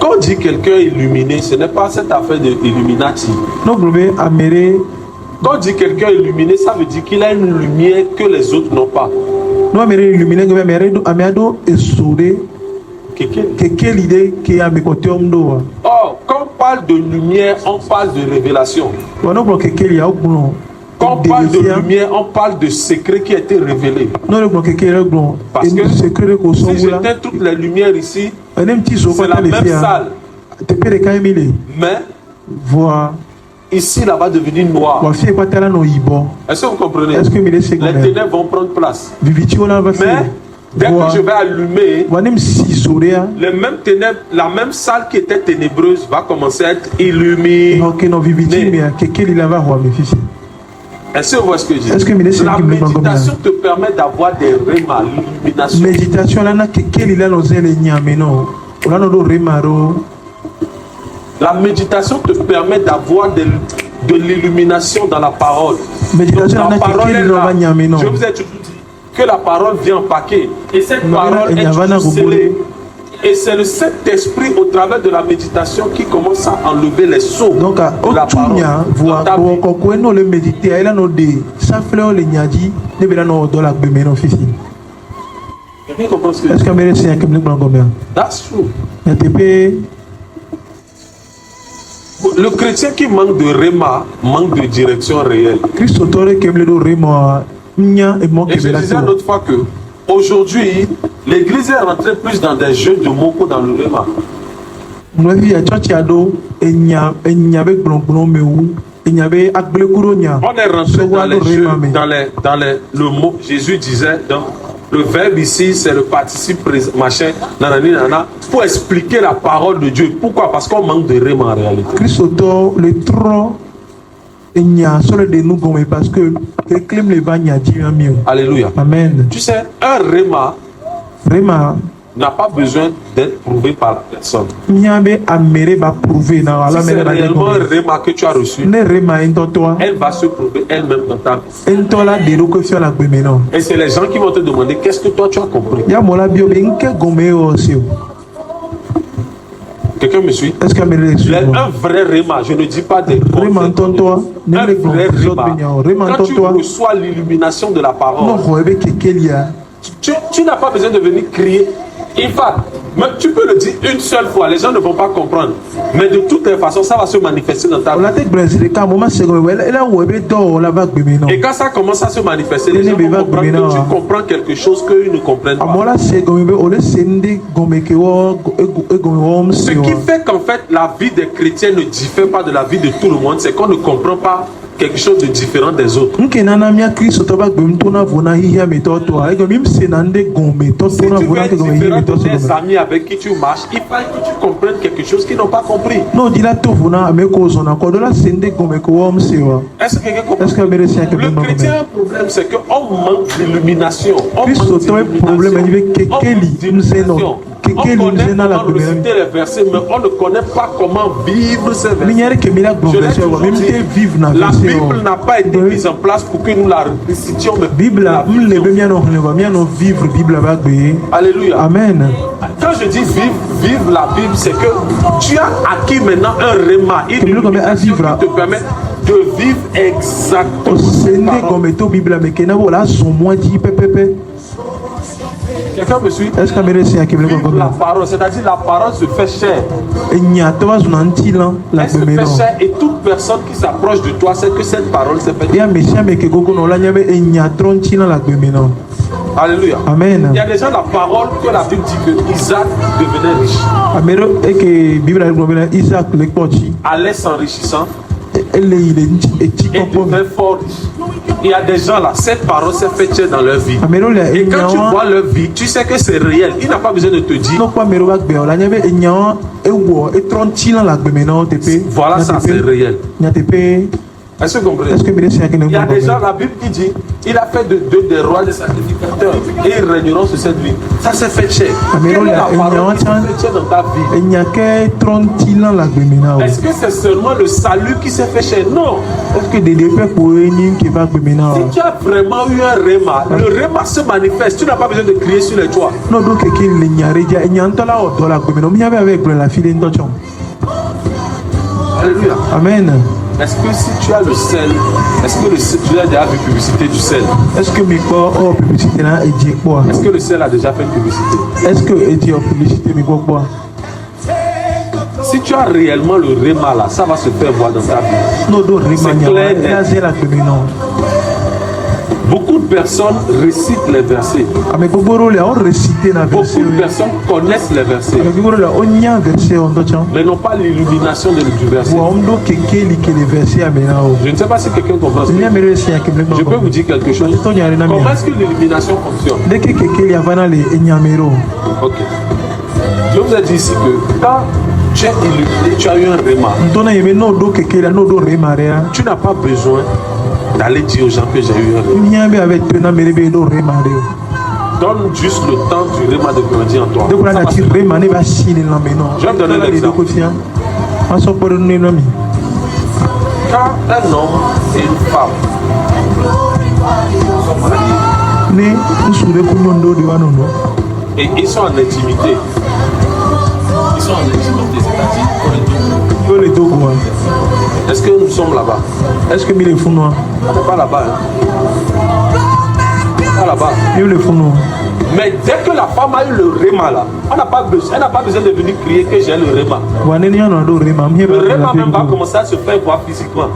[SPEAKER 1] Quand on dit quelqu'un illuminé, ce n'est pas cette affaire de Illuminati. Quand on dit quelqu'un illuminé, ça veut dire qu'il a une lumière que les autres n'ont pas. Or, quand on parle de lumière, on parle de révélation. Quand on parle de lumière, on parle de secret qui a été révélé. Parce que si j'éteins toutes les lumières ici, c'est la même salle. Mais ici, là va devenir noir. Est-ce que vous comprenez? Les ténèbres vont prendre place. Mais dès que je vais allumer, les mêmes ténèbres, la même salle qui était ténébreuse va commencer à être illuminée. Est-ce que vous voyez ce que je dis? La méditation te permet d'avoir des rémas, l'illumination. La méditation te permet d'avoir de l'illumination dans la parole. Donc, la parole est là. Je vous ai toujours dit que la parole vient en paquet. Et cette parole est toujours scellée. Et c'est le Saint-Esprit au travers de la méditation qui commence à enlever les sceaux de la parole. Quelqu'un comprend ce que je dis? That's true. Le chrétien qui manque de réma manque de direction réelle. Et je disais l'autre fois que aujourd'hui, l'église est rentrée plus dans des jeux de mots que dans le réma. On est rentré dans les jeux, dans le mot. Jésus disait donc, le verbe ici, c'est le participe machin, nanani, nana, pour expliquer la parole de Dieu. Pourquoi? Parce qu'on manque de réma en réalité. Alléluia. Amen. Tu sais, un réma n'a pas besoin d'être prouvé par la personne. Si c'est réellement un réma que tu as reçu, elle va se prouver elle-même dans ta vie. Et c'est les gens qui vont te demander qu'est-ce que toi tu as compris. Quelqu'un me suit? Un vrai réma, je ne dis pas des mots. Un vrai réma. Quand tu reçois l'illumination de la parole, tu n'as pas besoin de venir crier. In fact, mais tu peux le dire une seule fois, les gens ne vont pas comprendre. Mais de toutes les façons, ça va se manifester dans ta vie. Et quand ça commence à se manifester, les gens vont comprendre que tu comprends quelque chose qu'eux ne comprennent pas. Ce qui fait qu'en fait, la vie des chrétiens ne diffère pas de la vie de tout le monde, c'est qu'on ne comprend pas quelque chose de différent des autres. Si tu veux différent de tes amis avec qui tu marches, il faut que tu comprennes quelque chose qu'ils n'ont pas compris. Est-ce que quelqu'un comprend? Le chrétien, un problème, c'est qu'on manque d'illumination. On manque d'illumination. On connaît comment réciter les versets, mais on ne connaît pas comment vivre ces versets. Je l'ai toujours dit, la Bible n'a pas été mise en place pour que nous la récitions, mais alléluia.
[SPEAKER 2] Amen.
[SPEAKER 1] Quand je dis vivre la Bible, c'est que tu as acquis maintenant un réma, une illumination qui te permet de vivre exactement. Quelqu'un me suit? Vivre la parole, c'est-à-dire la parole se fait chair. Elle se fait chair et toute personne qui s'approche de toi sait que cette parole se fait chair. Alléluia.
[SPEAKER 2] Amen.
[SPEAKER 1] Il y a déjà la parole que la Bible dit que Isaac devenait riche. Allait s'enrichissant. Et devenait fort riche. Il y a des gens là, cette parole s'est faite chair dans leur vie. Et quand tu vois leur vie, tu sais que c'est réel. Il n'a pas besoin de te dire. Voilà, ça c'est réel. Est-ce que vous comprenez? Il y a des gens, la Bible qui dit, il a fait d'eux des rois, des sacrificateurs, et ils régneront sur cette vie. Ça s'est fait chair. Quelle est la parole qui s'est fait chair dans ta vie? Est-ce que c'est seulement le salut qui s'est fait chair? Non. Si tu as vraiment eu un réma, le réma se manifeste. Tu n'as pas besoin de crier sur les toits. Alléluia.
[SPEAKER 2] Amen.
[SPEAKER 1] Est-ce que si tu as le sel, est-ce que tu as déjà vu publicité du sel? Est-ce que le sel a déjà fait publicité? Si tu as réellement le réma là, ça va se faire voir dans ta vie. C'est clair. Beaucoup de personnes récitent les versets. Beaucoup de personnes connaissent les versets, mais n'ont pas l'illumination du verset. Je ne sais pas si quelqu'un comprend ce que je peux vous dire quelque chose. Comment est-ce que l'illumination fonctionne? Ok. Je vous ai dit ici que quand tu es illuminé, tu as eu un réma. Tu n'as pas besoin d'aller dire aux gens que j'ai eu un réma. Donne juste le temps du réma de grandir en toi. Je vais te donner l'exemple. Quand un homme et une femme sont mariés et ils sont en intimité, c'est-à-dire est-ce que nous sommes là-bas?
[SPEAKER 2] Est-ce que les fous noirs?
[SPEAKER 1] On n'est pas là-bas. Pas là-bas. Mais dès que la femme a eu le réma là, elle n'a pas besoin de venir crier que j'ai le réma. Le réma même va commencer à se faire voir physiquement.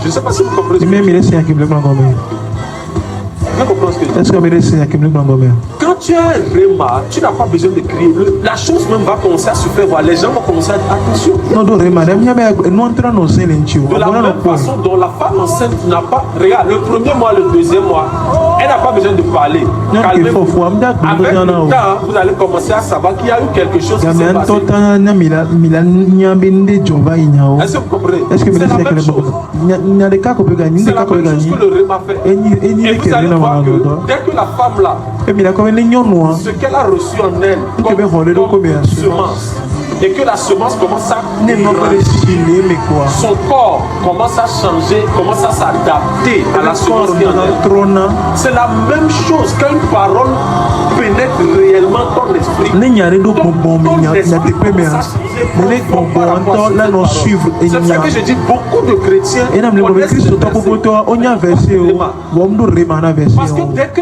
[SPEAKER 1] Je ne sais pas si vous comprenez. Quand tu as un réma, tu n'as pas besoin de crier. La chose même va commencer à se faire voir. Les gens vont commencer à dire attention. De la même façon dont la femme enceinte n'a pas. Regarde, le premier mois, le deuxième mois, elle n'a pas besoin de parler. Calmez-vous. Avec le temps, vous allez commencer à savoir qu'il y a eu quelque chose qui s'est passé. Est-ce que vous comprenez? C'est la même chose. C'est la même chose que le réma fait. Et vous allez voir que dès que la femme là, ce qu'elle a reçu en elle comme semence, et que la semence commence à
[SPEAKER 2] Ne m'a pas décidé, mais quoi?
[SPEAKER 1] son corps commence à changer, commence à s'adapter à la semence qui est en elle.
[SPEAKER 2] Trône.
[SPEAKER 1] C'est la même chose qu'une parole pénètre réellement ton esprit.
[SPEAKER 2] Ne nyare do
[SPEAKER 1] Ton
[SPEAKER 2] bon mais nya
[SPEAKER 1] esprit
[SPEAKER 2] te pe
[SPEAKER 1] commence à
[SPEAKER 2] mais.
[SPEAKER 1] changer
[SPEAKER 2] Ne
[SPEAKER 1] profond par rapport à
[SPEAKER 2] bon
[SPEAKER 1] cette
[SPEAKER 2] là non
[SPEAKER 1] parole.
[SPEAKER 2] suivre et
[SPEAKER 1] C'est pour ça
[SPEAKER 2] nya.
[SPEAKER 1] que je dis beaucoup de chrétiens
[SPEAKER 2] Et nam le
[SPEAKER 1] connaissent
[SPEAKER 2] Christ
[SPEAKER 1] ce
[SPEAKER 2] to
[SPEAKER 1] verset.
[SPEAKER 2] ko to onya verse o. Wo mdo rema na verse
[SPEAKER 1] Parce que
[SPEAKER 2] o.
[SPEAKER 1] dès que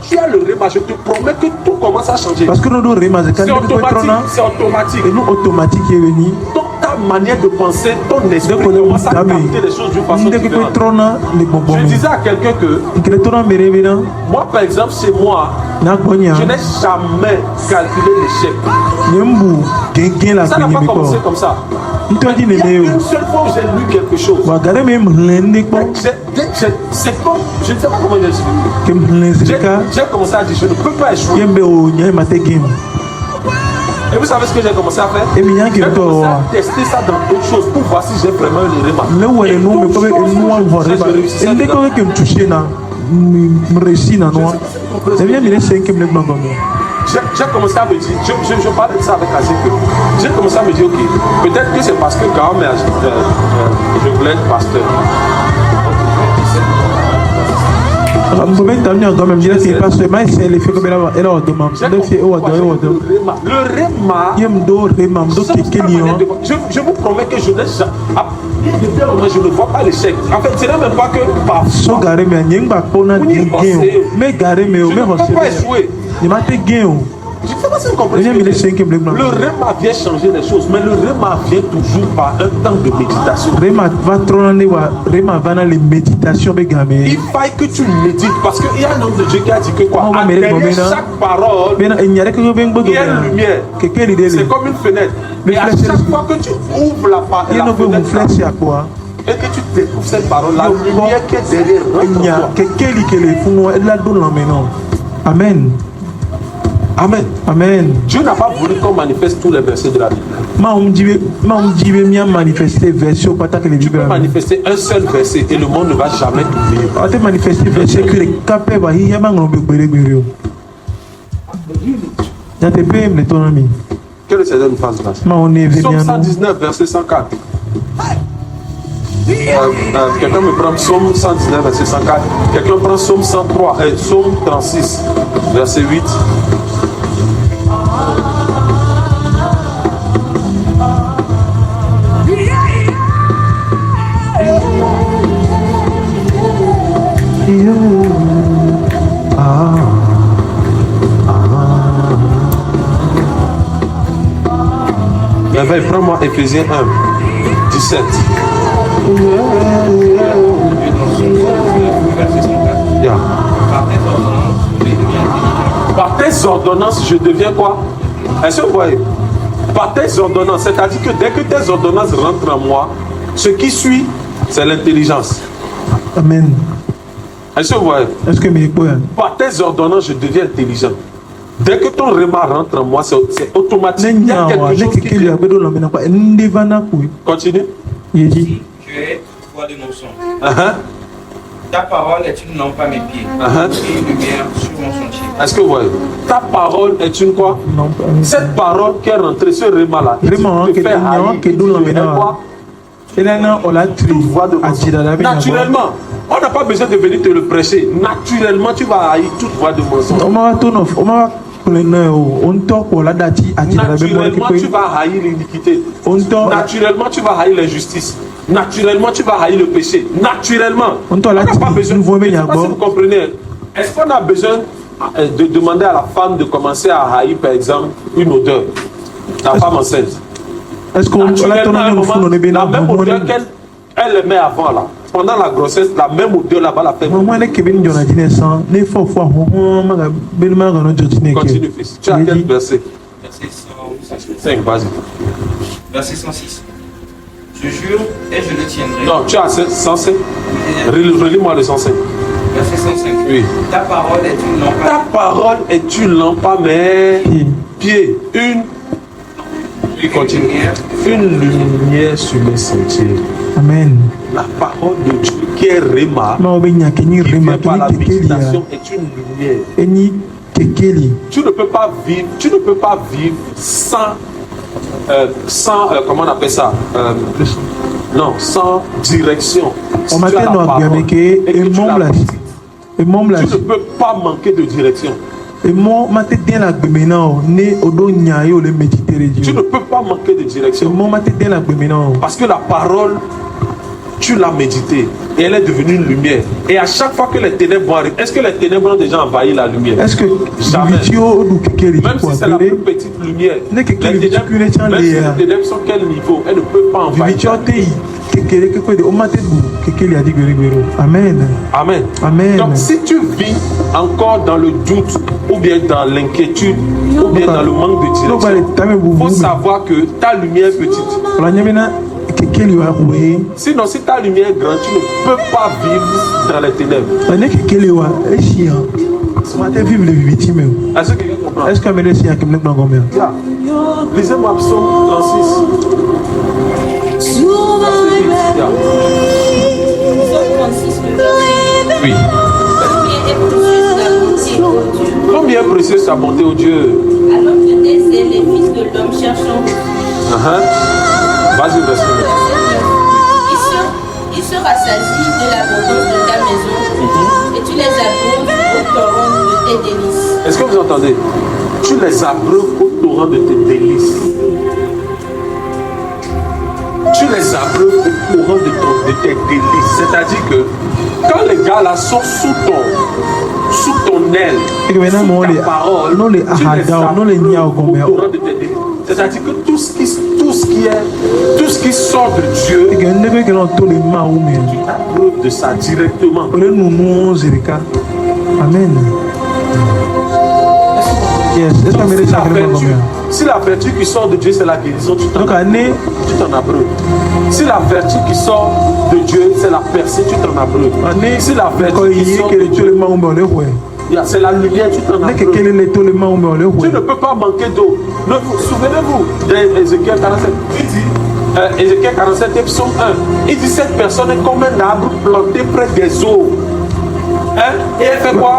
[SPEAKER 1] tu as le réma, je te promets que tout commence à changer.
[SPEAKER 2] Parce que nous do rema ze kan
[SPEAKER 1] C'est
[SPEAKER 2] de
[SPEAKER 1] automatique,
[SPEAKER 2] trône.
[SPEAKER 1] c'est automatique.
[SPEAKER 2] Et nous automatique est venu.
[SPEAKER 1] Donc ta manière de penser, ton esprit
[SPEAKER 2] Donc on
[SPEAKER 1] commence à
[SPEAKER 2] est
[SPEAKER 1] capter les choses d'une façon
[SPEAKER 2] Ndé que
[SPEAKER 1] différente.
[SPEAKER 2] trône les bon
[SPEAKER 1] Je
[SPEAKER 2] mais.
[SPEAKER 1] disais à quelqu'un que
[SPEAKER 2] Que trône mere bina.
[SPEAKER 1] moi, par exemple, chez moi,
[SPEAKER 2] Na konya.
[SPEAKER 1] je n'ai jamais calculé l'échec.
[SPEAKER 2] Nyembu gegen la
[SPEAKER 1] Ça n'a pas
[SPEAKER 2] kwenye
[SPEAKER 1] commencé
[SPEAKER 2] miko.
[SPEAKER 1] comme ça.
[SPEAKER 2] Ntwa di
[SPEAKER 1] Il y a
[SPEAKER 2] nene
[SPEAKER 1] une
[SPEAKER 2] o.
[SPEAKER 1] seule fois où j'ai lu quelque chose.
[SPEAKER 2] Wa gare me mhlende ko.
[SPEAKER 1] C'est comme, je ne sais pas comment je explique.
[SPEAKER 2] Ke mhlenzeka.
[SPEAKER 1] J'ai commencé à dire, je ne peux pas échouer.
[SPEAKER 2] Yembe o nyai mate game.
[SPEAKER 1] Et vous savez ce que j'ai commencé à faire?
[SPEAKER 2] Et mi yanki
[SPEAKER 1] J'ai
[SPEAKER 2] to.
[SPEAKER 1] commencé à tester ça dans autre chose pour voir si j'ai vraiment eu le réma.
[SPEAKER 2] Le wele
[SPEAKER 1] Et
[SPEAKER 2] no me
[SPEAKER 1] toute
[SPEAKER 2] ko be
[SPEAKER 1] chose
[SPEAKER 2] enu wan
[SPEAKER 1] que
[SPEAKER 2] hore
[SPEAKER 1] je
[SPEAKER 2] ba.
[SPEAKER 1] réussissais
[SPEAKER 2] Ende ko
[SPEAKER 1] dedans.
[SPEAKER 2] ke me toucher na me réussi na no. Le bien mi le 5e le gbango.
[SPEAKER 1] J'ai commencé à me dire, je parlais de ça avec Azek. J'ai commencé à me dire, ok, peut-être que c'est parce que quand même, je voulais être pasteur.
[SPEAKER 2] Mbome tamni en même dire que parce que mai c'est le fait que bela ela o doma.
[SPEAKER 1] J'ai
[SPEAKER 2] Le fait o
[SPEAKER 1] compris
[SPEAKER 2] do o
[SPEAKER 1] quoi,
[SPEAKER 2] do.
[SPEAKER 1] le réma,
[SPEAKER 2] Yem do rema do
[SPEAKER 1] ça,
[SPEAKER 2] ke
[SPEAKER 1] c'est la
[SPEAKER 2] keni
[SPEAKER 1] manière
[SPEAKER 2] o.
[SPEAKER 1] de voir. Je vous promets que je n'ai jamais. Depuis un moment, je ne vois pas l'échec. En fait, ce n'est même pas que
[SPEAKER 2] So
[SPEAKER 1] parfois,
[SPEAKER 2] gare me nyengba pona gegen o. Me gare me o
[SPEAKER 1] je
[SPEAKER 2] me
[SPEAKER 1] ne peux
[SPEAKER 2] hose.
[SPEAKER 1] pas échouer.
[SPEAKER 2] Ni mate gen o.
[SPEAKER 1] Je ne sais pas si vous
[SPEAKER 2] Le
[SPEAKER 1] comprenez.
[SPEAKER 2] bien
[SPEAKER 1] ce
[SPEAKER 2] mi
[SPEAKER 1] que
[SPEAKER 2] le
[SPEAKER 1] je veux dire.
[SPEAKER 2] 5e le gbango.
[SPEAKER 1] Le réma vient changer les choses, mais le réma vient toujours par un temps de méditation.
[SPEAKER 2] Rema va trône wa Rema va na les méditations be game.
[SPEAKER 1] Il faille que tu médites parce qu'il y a un homme de Dieu qui a dit que quoi,
[SPEAKER 2] On va
[SPEAKER 1] à
[SPEAKER 2] mêler
[SPEAKER 1] derrière
[SPEAKER 2] combien, hein?
[SPEAKER 1] chaque parole,
[SPEAKER 2] Bena enyare ko be ngbo do.
[SPEAKER 1] il y a une lumière.
[SPEAKER 2] Que quelle idée
[SPEAKER 1] C'est comme une fenêtre.
[SPEAKER 2] Mais
[SPEAKER 1] Et à
[SPEAKER 2] flèche-
[SPEAKER 1] chaque fois que tu ouvres la
[SPEAKER 2] Yeno be mu
[SPEAKER 1] fenêtre
[SPEAKER 2] flex ya quoi.
[SPEAKER 1] et que tu découvres cette parole, la
[SPEAKER 2] Yo,
[SPEAKER 1] lumière qui est derrière rentre
[SPEAKER 2] Nya
[SPEAKER 1] en toi.
[SPEAKER 2] que quelle que le funo la do la meno. Amen.
[SPEAKER 1] Amen.
[SPEAKER 2] Amen.
[SPEAKER 1] Dieu n'a pas voulu qu'on manifeste tous les versets de la Bible.
[SPEAKER 2] Ma um jibe mi manifester version pata que le
[SPEAKER 1] Tu peux
[SPEAKER 2] Bible.
[SPEAKER 1] manifester un seul verset et le monde ne va jamais t'oublier.
[SPEAKER 2] Ate manifester version que le capé ba hi ya ngombe gbere gbere. Ya te pe me ton ami.
[SPEAKER 1] Que le Seigneur nous fasse grâce.
[SPEAKER 2] Ma on est
[SPEAKER 1] Psaume
[SPEAKER 2] venu.
[SPEAKER 1] 119, verset 104. Quelqu'un me prend Psaume 119, verset 104. Quelqu'un prend Psaume 103, Psaume 36, verset 8. Merveille, prends-moi Éphésiens 1, 17. Yeah. Par tes ordonnances, je deviens quoi? Est-ce que vous voyez? Par tes ordonnances, c'est-à-dire que dès que tes ordonnances rentrent en moi, ce qui suit, c'est l'intelligence.
[SPEAKER 2] Amen.
[SPEAKER 1] Est-ce que vous voyez?
[SPEAKER 2] Est-ce que me ko ya?
[SPEAKER 1] Par tes ordonnances, je deviens intelligent. Dès que ton réma rentre en moi, c'est automatique. Il y a
[SPEAKER 2] Nenya wa
[SPEAKER 1] quelque
[SPEAKER 2] le
[SPEAKER 1] chose
[SPEAKER 2] que
[SPEAKER 1] qui
[SPEAKER 2] quelle ya be do la mena ko ndevana ku.
[SPEAKER 1] continue.
[SPEAKER 2] Yeji.
[SPEAKER 4] Tu es toi de mon sang.
[SPEAKER 1] Uh-huh.
[SPEAKER 4] Ta parole est une lampe à mes pieds et une lumière sur mon sentier.
[SPEAKER 1] Est-ce que vous voyez? Ta parole est une quoi?
[SPEAKER 2] Non.
[SPEAKER 1] Cette parole qui est rentrée, ce réma-là,
[SPEAKER 2] Réma,
[SPEAKER 1] te
[SPEAKER 2] que
[SPEAKER 1] fait
[SPEAKER 2] tu n'as
[SPEAKER 1] haïr,
[SPEAKER 2] que
[SPEAKER 1] il
[SPEAKER 2] d'où
[SPEAKER 1] te
[SPEAKER 2] l'on
[SPEAKER 1] fait
[SPEAKER 2] mena.
[SPEAKER 1] quoi?
[SPEAKER 2] Elana ola tri.
[SPEAKER 1] Toute voix de mensonge.
[SPEAKER 2] Ajira la bena.
[SPEAKER 1] Naturellement, on n'a pas besoin de venir te le prêcher. Naturellement, tu vas haïr toute voix de mensonge.
[SPEAKER 2] Oma to no oma plein o on to ko la dati ajira la be mo
[SPEAKER 1] Naturellement, tu
[SPEAKER 2] ke
[SPEAKER 1] vas haïr l'iniquité.
[SPEAKER 2] on to
[SPEAKER 1] Naturellement, tu vas haïr l'injustice. Naturellement, tu vas haïr le péché. Naturellement.
[SPEAKER 2] On doit la
[SPEAKER 1] n'a pas besoin.
[SPEAKER 2] nous voyons
[SPEAKER 1] Je ne sais
[SPEAKER 2] bien,
[SPEAKER 1] pas si
[SPEAKER 2] bon.
[SPEAKER 1] vous comprenez. Est-ce qu'on a besoin de demander à la femme de commencer à haïr, par exemple, une odeur? La femme enceinte.
[SPEAKER 2] est-ce qu'on la to
[SPEAKER 1] Naturellement, à un
[SPEAKER 2] no funo
[SPEAKER 1] moment,
[SPEAKER 2] ne be
[SPEAKER 1] la
[SPEAKER 2] na
[SPEAKER 1] même odeur qu'elle aimait avant, là. Pendant la grossesse, la même odeur là-bas, la fait.
[SPEAKER 2] Maman ne ke ben jona dine san ne fo fo ho ma ga ben ma ga no jotine ke.
[SPEAKER 1] Continue, fils. Tu as quel verset?
[SPEAKER 4] Verset 106.
[SPEAKER 1] 5, vas-y.
[SPEAKER 4] Verset 106. Je jure et je le tiendrai.
[SPEAKER 1] Non, tu as 105. Relis-moi le 105.
[SPEAKER 4] Verset 105.
[SPEAKER 1] Oui.
[SPEAKER 4] Ta parole est une lampe
[SPEAKER 1] Ta parole est une lampe à mes
[SPEAKER 2] Pied.
[SPEAKER 1] pieds. Il continue. Une lumière sur mes sentiers.
[SPEAKER 2] Amen.
[SPEAKER 1] La parole de Dieu qui est Réma,
[SPEAKER 2] Ma obe nya ke ni
[SPEAKER 1] qui
[SPEAKER 2] rema
[SPEAKER 1] vient
[SPEAKER 2] ke
[SPEAKER 1] par la
[SPEAKER 2] ni kekeli ya.
[SPEAKER 1] méditation, est une lumière.
[SPEAKER 2] Eni kekeli.
[SPEAKER 1] Tu ne peux pas vivre sans sans, comment on appelle ça, non, sans direction. Si
[SPEAKER 2] On
[SPEAKER 1] tu as la
[SPEAKER 2] m'attend à
[SPEAKER 1] parole
[SPEAKER 2] bien
[SPEAKER 1] et que tu la
[SPEAKER 2] et
[SPEAKER 1] médites,
[SPEAKER 2] mon
[SPEAKER 1] tu ne peux pas manquer de direction.
[SPEAKER 2] et mon matin la maintenant né odo nyayo le méditer
[SPEAKER 1] Tu ne peux pas manquer de direction.
[SPEAKER 2] mon matin la maintenant
[SPEAKER 1] Parce que la parole, tu l'as méditée et elle est devenue une lumière. Et à chaque fois que les ténèbres vont arriver, est-ce que les ténèbres ont déjà envahi la lumière?
[SPEAKER 2] est-ce que
[SPEAKER 1] Jamais.
[SPEAKER 2] vidéo ou quelque
[SPEAKER 1] Même si c'est la plus petite lumière, les ténèbres, même si les ténèbres sont quel niveau, elles ne peuvent pas envahir.
[SPEAKER 2] Amen.
[SPEAKER 1] Amen.
[SPEAKER 2] Amen.
[SPEAKER 1] Donc si tu vis encore dans le doute, ou bien dans l'inquiétude, ou bien dans le manque de direction, il faut savoir que ta lumière est petite. Sinon, si ta lumière est grande, tu ne peux pas vivre dans les ténèbres. Est-ce que quelqu'un comprend?
[SPEAKER 2] Est-ce que Amélie s'y a quelqu'un dans combien?
[SPEAKER 1] Lisez-moi Psaume 36. Oui. Combien est précieuse ta bonté, ô Dieu?
[SPEAKER 5] Alors que des ailes, les fils de l'homme cherchant.
[SPEAKER 1] Vas-y, verset 9.
[SPEAKER 5] Il se rassasie de l'abondance de ta maison et tu les abreuves au torrent de tes délices.
[SPEAKER 1] Est-ce que vous entendez? Tu les abreuves au torrent de tes délices. Tu les abreuves au torrent de tes délices. C'est-à-dire que quand les gars là sont sous ton aile, sous ta parole, tu les abreuves au torrent de tes délices. C'est-à-dire que tout ce qui sort de Dieu, tu t'abreuves de ça directement.
[SPEAKER 2] Amen. Yes.
[SPEAKER 1] Si la vertu qui sort de Dieu, c'est la guérison, tu t'en abreuves. Si la vertu qui sort de Dieu, c'est la percée, tu t'en abreuves. Si la vertu qui sort de Dieu, c'est la lumière, tu t'en abreuves. Tu ne peux pas manquer d'eau. Souvenez-vous d'Ézéchiel 47. Il dit, Ézéchiel 47 et Psaume 1. Il dit, cette personne est comme un arbre planté près des eaux. Et elle fait quoi?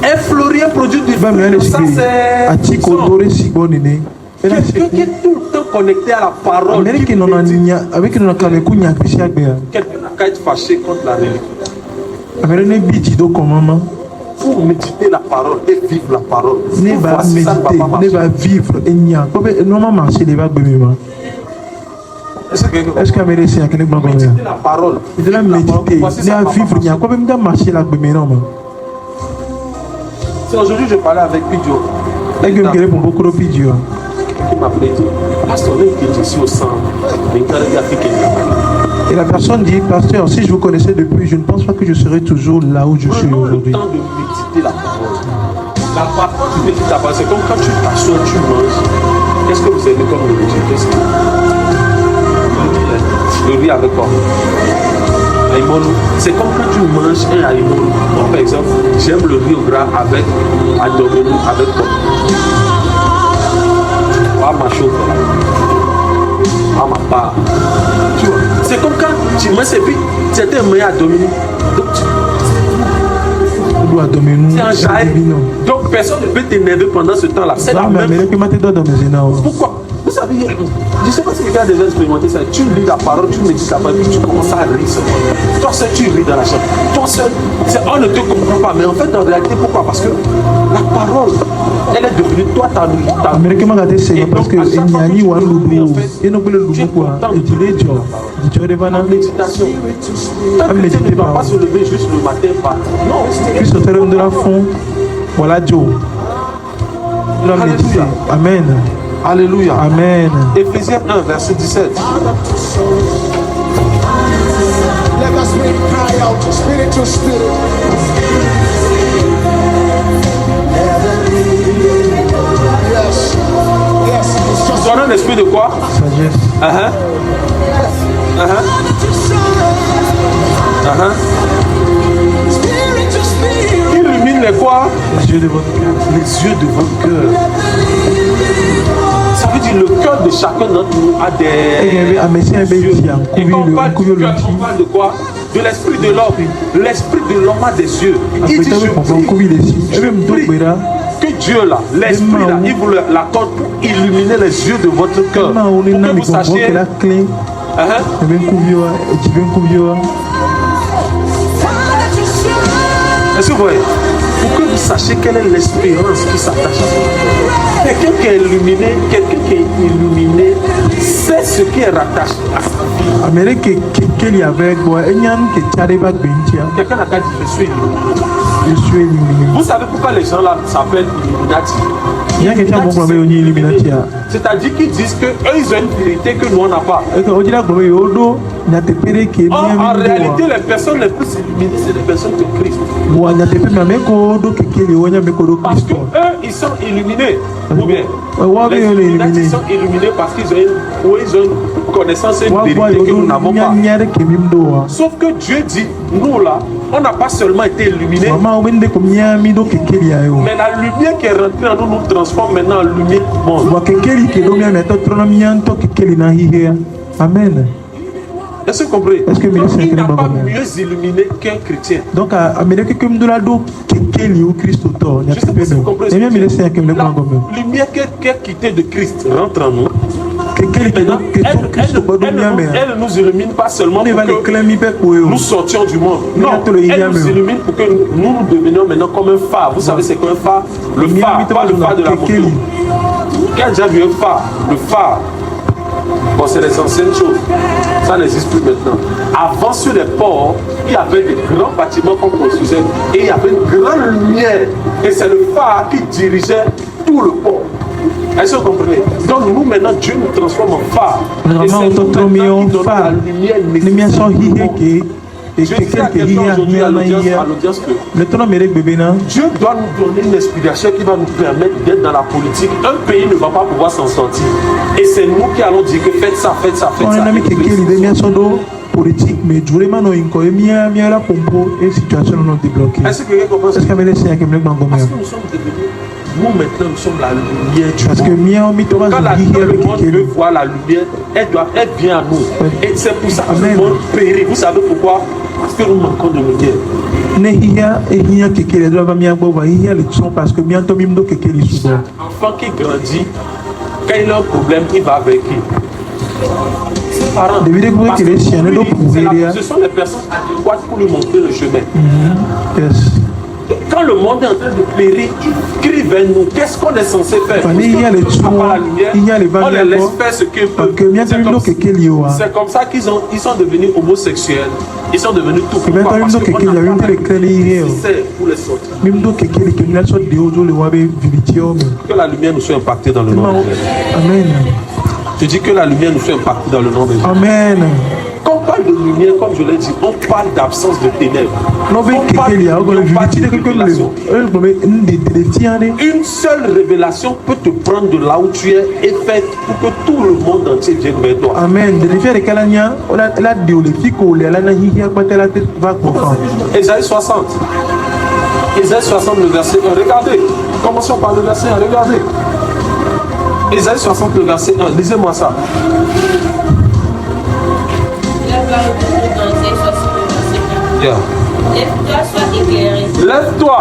[SPEAKER 1] Elle fleurit, elle produit du fruit. Ça, c'est quelqu'un qui est tout le temps connecté à la parole. Quelqu'un n'a qu'à être fâché contre la religion. Pour méditer la parole et vivre la parole.
[SPEAKER 2] Ne va vivre est-ce que Amélie s'y a quelqu'un dans combien?
[SPEAKER 1] La parole.
[SPEAKER 2] Il doit méditer, il doit vivre, il y a quoi même marcher la bénénom.
[SPEAKER 1] C'est aujourd'hui je parlais avec Pidjo.
[SPEAKER 2] Et que me pour beaucoup de Pidjo.
[SPEAKER 1] Qui m'a appelé, pasteur, je suis au centre.
[SPEAKER 2] Et la personne dit, pasteur, si je vous connaissais depuis, je ne pense pas que je serai toujours là où je suis aujourd'hui.
[SPEAKER 1] Le temps de méditer la parole. La parole, tu médites la parole, c'est comme quand tu t'assois, tu manges. Qu'est-ce que vous aimez comme nourriture? Qu'est-ce que le riz avec quoi? C'est comme quand tu manges un aïmolo. Moi, par exemple, j'aime le riz au gras avec adomino, avec quoi? Ah, ma chaude. Ah, ma part. Tu vois, c'est comme quand tu manges et puis c'était un meilleur adomino. C'est un jail. Donc personne ne peut t'énerver pendant ce temps-là. C'est la même chose. Pourquoi? Vous savez, je ne sais pas si quelqu'un a déjà expérimenté ça. Tu lis la parole, tu médites la parole, puis tu commences à rire seulement. Toi seul, tu ris dans la chambre. Toi seul, on ne te comprend pas. Mais en fait, en réalité, pourquoi? Parce que la parole, elle est devenue toi, ta
[SPEAKER 2] américain m'a c'est parce que il n'y a ni one loubou. Il n'y a pas le loubou quoi. Il dit les gens. Tu es devant la
[SPEAKER 1] méditation. Tu ne dois pas se lever juste le matin. Non,
[SPEAKER 2] puis se faire de la fond. Voilà Joe. Amen.
[SPEAKER 1] Alléluia.
[SPEAKER 2] Amen.
[SPEAKER 1] Éphésiens 1, verset 17.
[SPEAKER 3] Let us cry out spirit to spirit. Yes. Yes.
[SPEAKER 1] Tu as un esprit de quoi?
[SPEAKER 2] Sagesse.
[SPEAKER 1] Illumine les quoi?
[SPEAKER 2] Les yeux de votre cœur.
[SPEAKER 1] Les yeux de votre cœur. Ça veut dire le cœur de chacun d'entre nous a des yeux. Et quand on parle du cœur, on parle de quoi? De l'esprit de l'homme. L'esprit de l'homme a des yeux. Il dit, que Dieu là, l'esprit là, il vous l'accorde pour illuminer les yeux de votre cœur. Pour que vous sachiez. Est-ce que vous voyez? Pour que vous sachiez quelle est l'espérance qui s'attache à vous. Quelqu'un qui est illuminé, sait ce qui est rattaché à sa vie. Quelqu'un n'a qu'à dire je suis illuminé. Vous savez pourquoi les gens là s'appellent Illuminati? C'est-à-dire qu'ils disent qu'eux ils ont une vérité que nous on n'a pas. En réalité, les personnes les plus illuminées, c'est les personnes de Christ. Parce que eux, ils sont illuminés. Ou bien, les Illuminati sont illuminés parce qu'ils ont une connaissance et une vérité que nous n'avons pas. Sauf que Dieu dit, nous là, on n'a pas seulement été illuminés, mais la lumière qui est rentrée en nous nous transforme maintenant en lumière du monde. Amen. Est-ce que vous comprenez? Donc, il n'a pas mieux illuminé qu'un chrétien. Donc, je sais pas si vous comprenez. La lumière qui est quittée de Christ rentre en nous. Elle ne nous illumine pas seulement pour que nous sortions du monde. Non, elle nous illumine pour que nous devenions maintenant comme un phare. Vous savez c'est quoi un phare? Le phare, pas le phare de la moto. Qui a déjà vu un phare? Le phare. Bon, c'est les anciennes choses. Ça n'existe plus maintenant. Avant, sur les ports, il y avait des grands bâtiments qu'on construisait et il y avait une grande lumière. Et c'est le phare qui dirigeait tout le port. Est-ce que vous comprenez? Donc nous maintenant, Dieu nous transforme en phare. Et c'est nous maintenant qui donnons la lumière nécessaire. Je dis à quelqu'un aujourd'hui à l'audience que Dieu doit nous donner une inspiration qui va nous permettre d'être dans la politique. Un pays ne va pas pouvoir s'en sortir. Et c'est nous qui allons dire que faites ça, faites ça, faites ça. Politique, mais je la pompo et situation non débloquée. Est-ce que quelqu'un comprend? Parce que nous sommes devenus. Nous maintenant nous sommes la lumière du monde. Quand le monde veut voir la lumière, elle vient à nous. Et c'est pour ça que le monde périt. Vous savez pourquoi? Parce que nous manquons de lumière. Enfant qui grandit, quand il a un problème, il va avec qui? Ses parents. Ce sont les personnes adéquates pour lui montrer le chemin. Quand le monde est en train de périr, il crie vers nous. Qu'est-ce qu'on est censé faire? On les laisse faire ce qu'ils peuvent. C'est comme ça qu'ils sont devenus homosexuels. Ils sont devenus tout. Pourquoi? Parce qu'on n'a pas nécessaire pour les sortir. Que la lumière nous soit impactée dans le nom de Jésus. Amen. Je dis que la lumière nous soit impactée dans le nom de Jésus. Amen. Quand on parle de lumière, comme je l'ai dit, on parle d'absence de ténèbres. On parle de révélation. Une seule révélation peut te prendre de là où tu es et faire pour que tout le monde entier vienne vers toi. Amen. Ésaïe 60. Ésaïe 60, le verset 1. Regardez. Commençons par le verset 1. Regardez. Ésaïe 60, le verset 1. Lisez-moi ça. Yeah.
[SPEAKER 5] Lève-toi, sois éclairé.
[SPEAKER 1] Lève-toi.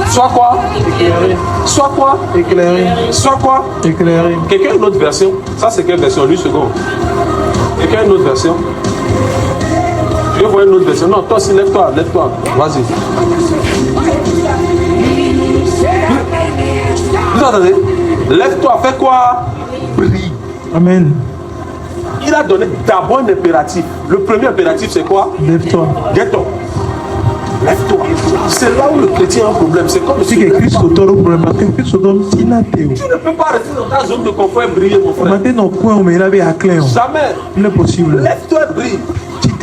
[SPEAKER 1] Sois quoi? Éclairé. Sois quoi? Éclairé. Sois quoi? Éclairé. Quelqu'un a une autre version? Ça c'est quelle version? Lui second. Quelqu'un a une autre version? Je vois une autre version. Non, toi aussi lève-toi, lève-toi. Vas-y. Vous entendez? Lève-toi, fais quoi? Brille. Amen. Il a donné d'abord un impératif. Le premier impératif, c'est quoi? Lève-toi. Get-toi. Lève-toi. C'est là où le chrétien a un problème. C'est comme si Christ au problème. Parce que Christ tu ne peux pas rester dans ta zone de confort et briller, mon frère. Jamais. Il est possible. Lève-toi et brille.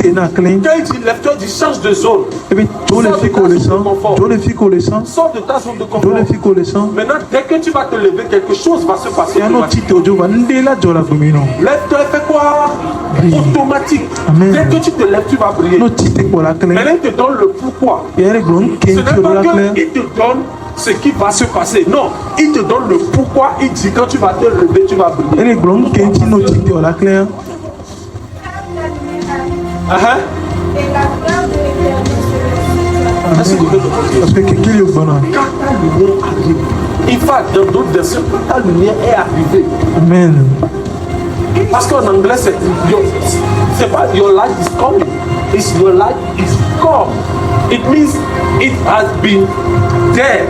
[SPEAKER 1] Quand il dit lève-toi, il dit change de zone. Sors de ta zone de confort. Maintenant, dès que tu vas te lever, quelque chose va se passer. Lève-toi et fais quoi? Automatique. Dès que tu te lèves, tu vas briller. Maintenant, il te donne le pourquoi. Ce n'est pas qu'il te donne ce qui va se passer. Non, il te donne le pourquoi. Il dit quand tu vas te lever, tu vas briller.
[SPEAKER 2] Amen. Parce que quelqu'un est bon.
[SPEAKER 6] Quand ta lumière arrive, in fact, dans d'autres versions, quand ta lumière est arrivée,
[SPEAKER 2] Amen.
[SPEAKER 6] parce qu'en anglais, c'est pas your light is coming, it's your light is come. It means it has been there.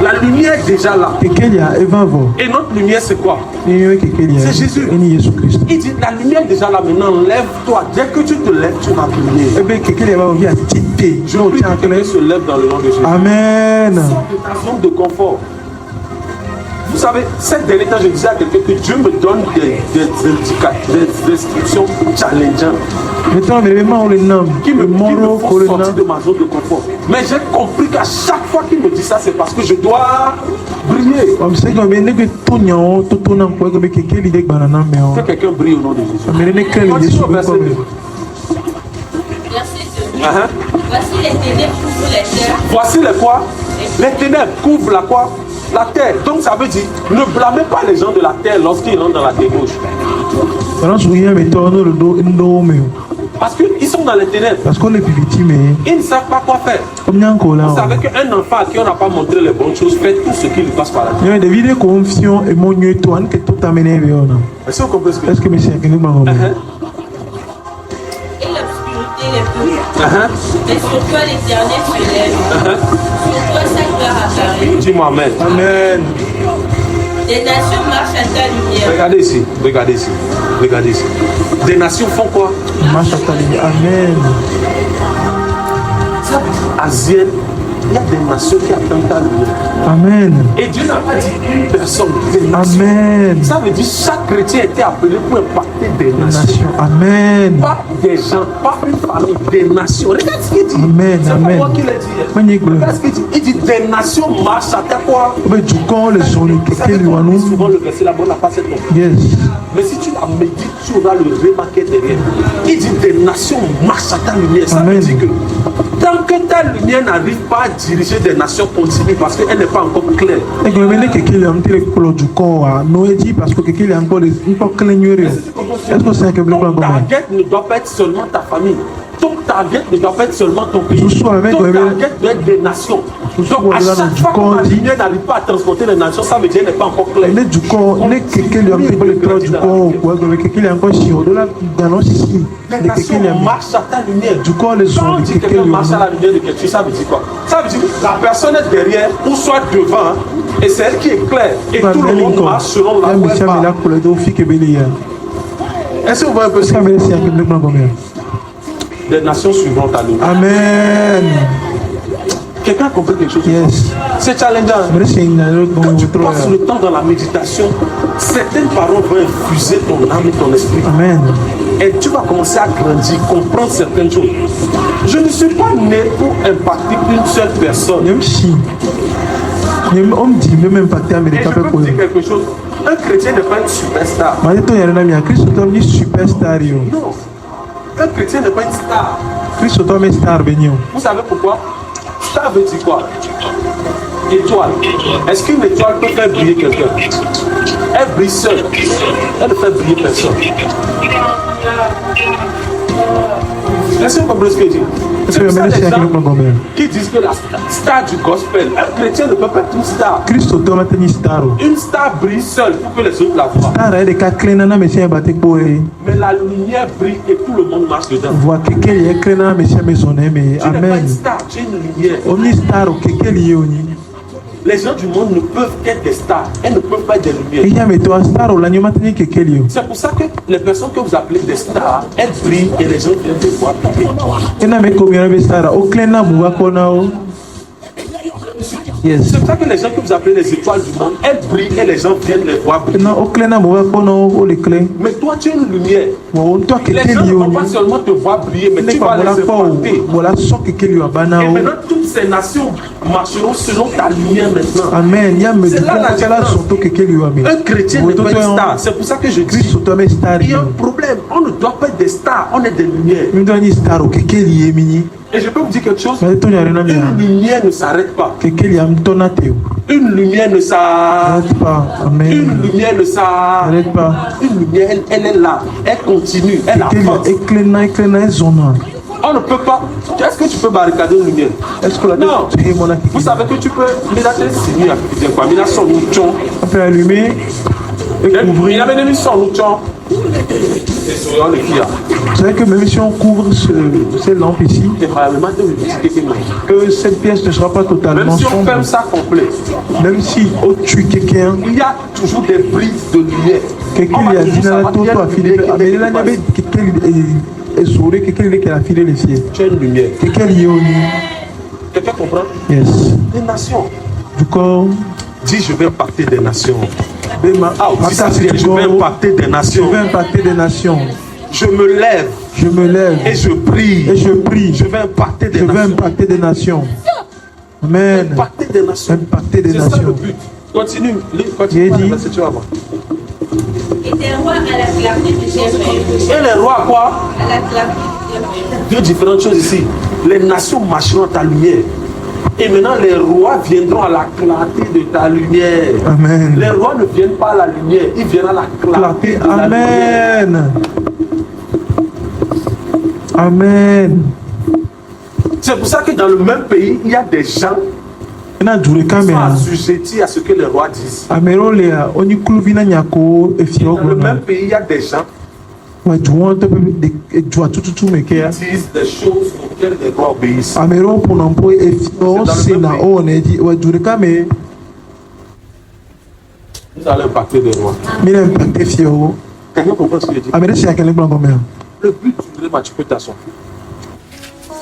[SPEAKER 6] La lumière est déjà là.
[SPEAKER 2] Quelqu'un y a Evavo.
[SPEAKER 6] Et notre lumière, c'est quoi?
[SPEAKER 2] C'est
[SPEAKER 6] Jésus.
[SPEAKER 2] Jésus-Christ.
[SPEAKER 6] Il dit, la lumière est déjà là maintenant, lève-toi. Dès que tu te lèves, tu vas briller.
[SPEAKER 2] Eh bien, quelqu'un va ouvrir à titer.
[SPEAKER 6] Je prie que quelqu'un se lève dans le nom de Jésus.
[SPEAKER 2] Amen.
[SPEAKER 6] Sors de ta zone de confort. Vous savez, ces derniers temps, je disais à quelqu'un que Dieu me donne des instructions challengeantes
[SPEAKER 2] Maintenant, vraiment, on les nomme.
[SPEAKER 6] qui me font sortir de ma zone de confort. Mais j'ai compris qu'à chaque fois qu'il me dit ça, c'est parce que je dois briller. Que quelqu'un brille au nom de Jésus. Continue au verset 2.
[SPEAKER 5] Verset 2.
[SPEAKER 6] Uh-huh.
[SPEAKER 5] Voici les ténèbres couvrent les terres.
[SPEAKER 6] Voici les quoi? Les ténèbres couvrent la quoi? La terre. Donc ça veut dire, ne blâmez pas les gens de la terre lorsqu'ils rentrent dans la débauche. Parce qu'ils sont dans les ténèbres.
[SPEAKER 2] Parce qu'on est plus victime.
[SPEAKER 6] Ils ne savent pas quoi faire. Vous savez qu'un enfant à qui on n'a pas montré les bonnes choses fait tout ce qui lui passe par la tête.
[SPEAKER 2] Il y a des vidéos confiance et mon Dieu, toi, que tout amené.
[SPEAKER 6] Est-ce que vous comprenez ce que
[SPEAKER 2] Est-ce que monsieur a gagné ma
[SPEAKER 5] Et l'obscurité les peurs. Mais sur toi l'Éternel se lève. Sur toi sa gloire apparaît.
[SPEAKER 6] Dis-moi amen.
[SPEAKER 2] Amen.
[SPEAKER 5] Des nations marchent à ta lumière.
[SPEAKER 6] Regardez ici, regardez ici, regardez ici. Des nations font quoi?
[SPEAKER 2] Marche à ta lumière. Amen.
[SPEAKER 6] Ça, asienne, il y a des nations qui attendent ta lumière.
[SPEAKER 2] Amen.
[SPEAKER 6] Et Dieu n'a pas dit une personne, des nations.
[SPEAKER 2] Amen.
[SPEAKER 6] Ça veut dire chaque chrétien était appelé pour impacter des nations.
[SPEAKER 2] Nation. Amen.
[SPEAKER 6] Pas des gens, pas une famille, des nations. Regarde ce qu'il dit.
[SPEAKER 2] Amen,
[SPEAKER 6] C'est
[SPEAKER 2] amen.
[SPEAKER 6] pas moi qui l'ai dit. Regarde ce qu'il dit. Il dit des nations marchent à ta quoi?
[SPEAKER 2] Mais du coup, les sons,
[SPEAKER 6] Vous savez
[SPEAKER 2] quelqu'un lui
[SPEAKER 6] qu'on dit
[SPEAKER 2] annonce.
[SPEAKER 6] souvent le verset là-bas, on n'a pas cette note.
[SPEAKER 2] Yes.
[SPEAKER 6] Mais si tu la médites, tu auras le remarqué derrière. Il dit des nations marchent à ta lumière. Ça veut
[SPEAKER 2] Amen.
[SPEAKER 6] dire que tant que ta lumière n'arrive pas à diriger des nations, continue parce qu'elle n'est pas encore claire.
[SPEAKER 2] Et que maintenant, quelqu'un lui a mis le colon du corps. Noé dit parce que quelqu'un lui a encore clignoré. Est-ce que c'est un peu plus
[SPEAKER 6] Ton target ne doit pas être seulement ta famille. Ton target ne doit pas être seulement ton pays.
[SPEAKER 2] Tout soit avec
[SPEAKER 6] Ton
[SPEAKER 2] le-
[SPEAKER 6] target doit être des nations. Donc à
[SPEAKER 2] soit
[SPEAKER 6] chaque
[SPEAKER 2] du
[SPEAKER 6] fois que ma
[SPEAKER 2] corps dit-
[SPEAKER 6] lumière n'arrive pas à transporter les nations, ça veut dire qu'elle n'est pas encore claire.
[SPEAKER 2] Il est du corps, il est quelqu'un lui a mis le colon du corps. Quelqu'un lui a encore chié. De là, d'annonce ici.
[SPEAKER 6] Les
[SPEAKER 2] Quelqu'un lui a
[SPEAKER 6] nations
[SPEAKER 2] mis.
[SPEAKER 6] marchent à ta lumière.
[SPEAKER 2] Du corps, les
[SPEAKER 6] Quand
[SPEAKER 2] sons,
[SPEAKER 6] on dit
[SPEAKER 2] quelqu'un
[SPEAKER 6] quelqu'un
[SPEAKER 2] lui a
[SPEAKER 6] marche à
[SPEAKER 2] mis.
[SPEAKER 6] la lumière de quelque chose, ça veut dire quoi? Ça veut dire que la personne est derrière ou soit devant et c'est elle qui est claire. Et tout le monde marche selon la voie. Est-ce que vous voyez un peu ça? Les nations suivront ta lumière.
[SPEAKER 2] Amen.
[SPEAKER 6] Quelqu'un a compris quelque chose?
[SPEAKER 2] Yes.
[SPEAKER 6] C'est challengeant. Quand tu passes le temps dans la méditation, certaines paroles vont infuser ton âme et ton esprit.
[SPEAKER 2] Amen.
[SPEAKER 6] Et tu vas commencer à grandir, comprendre certaines choses. Je ne suis pas né pour impacter une seule personne.
[SPEAKER 2] Même si. On me dit même impacté
[SPEAKER 6] Et
[SPEAKER 2] Américain.
[SPEAKER 6] je peux vous dire quelque chose. Un chrétien n'est pas une superstar.
[SPEAKER 2] Malgré il y a un ami à Christ, on dit superstar.
[SPEAKER 6] Non. Un chrétien n'est pas une star.
[SPEAKER 2] Christ, on dit star.
[SPEAKER 6] Vous savez pourquoi? Star veut dire quoi? Étoile. Est-ce qu'une étoile peut faire briller quelqu'un? Elle brille seule. Elle ne fait briller personne. Est-ce que vous comprenez ce que je dis? C'est pour ça les gens qui disent que la star du gospel, un chrétien ne peut pas être une star.
[SPEAKER 2] Christ, on dit star.
[SPEAKER 6] Une star brille seule pour que les autres la voient.
[SPEAKER 2] Star, elle est clénana, mais c'est un bâtiment pour elle.
[SPEAKER 6] Mais la lumière brille et tout le monde marche dedans.
[SPEAKER 2] Voit quelqu'un est clénana, mais c'est maison, mais
[SPEAKER 6] Tu n'es pas
[SPEAKER 2] amen.
[SPEAKER 6] une star, tu es une lumière.
[SPEAKER 2] On dit star, quelqu'un est uni.
[SPEAKER 6] Les gens du monde ne peuvent qu'être des stars. Elles ne peuvent pas être des
[SPEAKER 2] Et il
[SPEAKER 6] lumières.
[SPEAKER 2] y a mais toi star, on l'a mis maintenant quelqu'un est.
[SPEAKER 6] C'est pour ça que les personnes que vous appelez des stars, elles brillent et les gens viennent te voir.
[SPEAKER 2] Et n'a mais combien de star? Au clénana, vous voyez qu'on a. Yes.
[SPEAKER 6] C'est pour ça que les gens que vous appelez les étoiles du monde, elles brillent et les gens viennent les voir briller.
[SPEAKER 2] Non, au clénana, vous voyez qu'on a les clés.
[SPEAKER 6] Mais toi, tu es une lumière.
[SPEAKER 2] Bon, toi
[SPEAKER 6] Les
[SPEAKER 2] quelqu'un
[SPEAKER 6] gens ne
[SPEAKER 2] est
[SPEAKER 6] vont pas
[SPEAKER 2] uni.
[SPEAKER 6] seulement te voir briller, mais tu vas les
[SPEAKER 2] Voilà,
[SPEAKER 6] impacter.
[SPEAKER 2] voilà, sans quelqu'un lui a
[SPEAKER 6] Et
[SPEAKER 2] banao.
[SPEAKER 6] maintenant, toutes ces nations marcheront selon ta lumière maintenant.
[SPEAKER 2] Amen. Il y a mais
[SPEAKER 6] C'est
[SPEAKER 2] du
[SPEAKER 6] là la
[SPEAKER 2] coup, c'est là
[SPEAKER 6] différence.
[SPEAKER 2] surtout quelqu'un lui a mis.
[SPEAKER 6] Un chrétien n'est pas une star. C'est pour ça que je
[SPEAKER 2] Christ,
[SPEAKER 6] dis,
[SPEAKER 2] on doit star.
[SPEAKER 6] il y a un problème. On ne doit pas être des stars, on est des lumières.
[SPEAKER 2] Nous doit dire star, quelqu'un lui est mini.
[SPEAKER 6] Et je peux vous dire quelque chose,
[SPEAKER 2] Mais toi, il y a rien à
[SPEAKER 6] une
[SPEAKER 2] dire.
[SPEAKER 6] lumière ne s'arrête pas.
[SPEAKER 2] Quelqu'un lui a mis ton athée.
[SPEAKER 6] Une lumière ne s'arrête
[SPEAKER 2] Arrête pas.
[SPEAKER 6] Une
[SPEAKER 2] Amen.
[SPEAKER 6] lumière ne s'arrête
[SPEAKER 2] Arrête pas.
[SPEAKER 6] Une lumière, elle est là. Elle continue. Elle
[SPEAKER 2] Quelqu'un lui
[SPEAKER 6] avance.
[SPEAKER 2] a éclairé, zone.
[SPEAKER 6] On ne peut pas. Est-ce que tu peux barricader une lumière?
[SPEAKER 2] Est-ce que la
[SPEAKER 6] Non. Vous savez que tu peux.
[SPEAKER 2] On peut allumer et
[SPEAKER 6] Il a
[SPEAKER 2] couvrir.
[SPEAKER 6] mis son outon.
[SPEAKER 2] Vous savez que même si on couvre ces lampes ici, que cette pièce ne sera pas
[SPEAKER 6] Même
[SPEAKER 2] totalement
[SPEAKER 6] si on
[SPEAKER 2] sombre.
[SPEAKER 6] ferme ça complet,
[SPEAKER 2] Même si on tue quelqu'un,
[SPEAKER 6] il y a toujours des brises de lumière.
[SPEAKER 2] quelqu'un lui a dit dans la toto à Philippe, mais là, il y avait quelqu'un est souri, quelqu'un qui a filé les filles.
[SPEAKER 6] Tu as une lumière.
[SPEAKER 2] Quelqu'un lié au nid.
[SPEAKER 6] Quelqu'un comprend?
[SPEAKER 2] Yes.
[SPEAKER 6] Des nations.
[SPEAKER 2] Du corps.
[SPEAKER 6] Dis, je vais impacter des nations.
[SPEAKER 2] Ah,
[SPEAKER 6] Dis ça, je vais impacter des
[SPEAKER 2] Je
[SPEAKER 6] nations.
[SPEAKER 2] vais impacter des nations.
[SPEAKER 6] Je me lève
[SPEAKER 2] Je me lève
[SPEAKER 6] et je prie.
[SPEAKER 2] et je prie.
[SPEAKER 6] Je vais impacter des
[SPEAKER 2] Je vais
[SPEAKER 6] nations.
[SPEAKER 2] impacter des nations. Amen.
[SPEAKER 6] Impacter des nations.
[SPEAKER 2] Impacter des
[SPEAKER 6] C'est ça le
[SPEAKER 2] nations.
[SPEAKER 6] but. Continue.
[SPEAKER 2] Il
[SPEAKER 6] Continue.
[SPEAKER 2] a dit-
[SPEAKER 6] Verset, tu vas voir.
[SPEAKER 5] Et des rois à la clarté de ses rêves.
[SPEAKER 6] Et les rois, quoi?
[SPEAKER 5] À la clarté de ses rêves.
[SPEAKER 6] Deux différentes choses ici. Les nations marcheront à ta lumière. Et maintenant, les rois viendront à la clarté de ta lumière.
[SPEAKER 2] Amen.
[SPEAKER 6] Les rois ne viennent pas à la lumière, ils viennent à la clarté de la lumière.
[SPEAKER 2] Amen. Amen.
[SPEAKER 6] C'est pour ça que dans le même pays, il y a des gens
[SPEAKER 2] Ina dure
[SPEAKER 6] qui sont
[SPEAKER 2] kamera.
[SPEAKER 6] assujettis à ce que les rois disent.
[SPEAKER 2] Amero lea oni kuluvina nyako efio
[SPEAKER 6] Dans le
[SPEAKER 2] gona.
[SPEAKER 6] même pays, il y a des gens
[SPEAKER 2] Wa juwan to de jua tututu mekea.
[SPEAKER 6] qui disent des choses auxquelles les rois obéissent.
[SPEAKER 2] Amero ponampo efio sena o neji wa dure kame
[SPEAKER 6] Vous allez impacter les rois.
[SPEAKER 2] mina impacte fio.
[SPEAKER 6] Quelqu'un comprend ce que je dis?
[SPEAKER 2] Amere si akele blanc comme
[SPEAKER 6] Le but du réma, tu peux t'asseoir.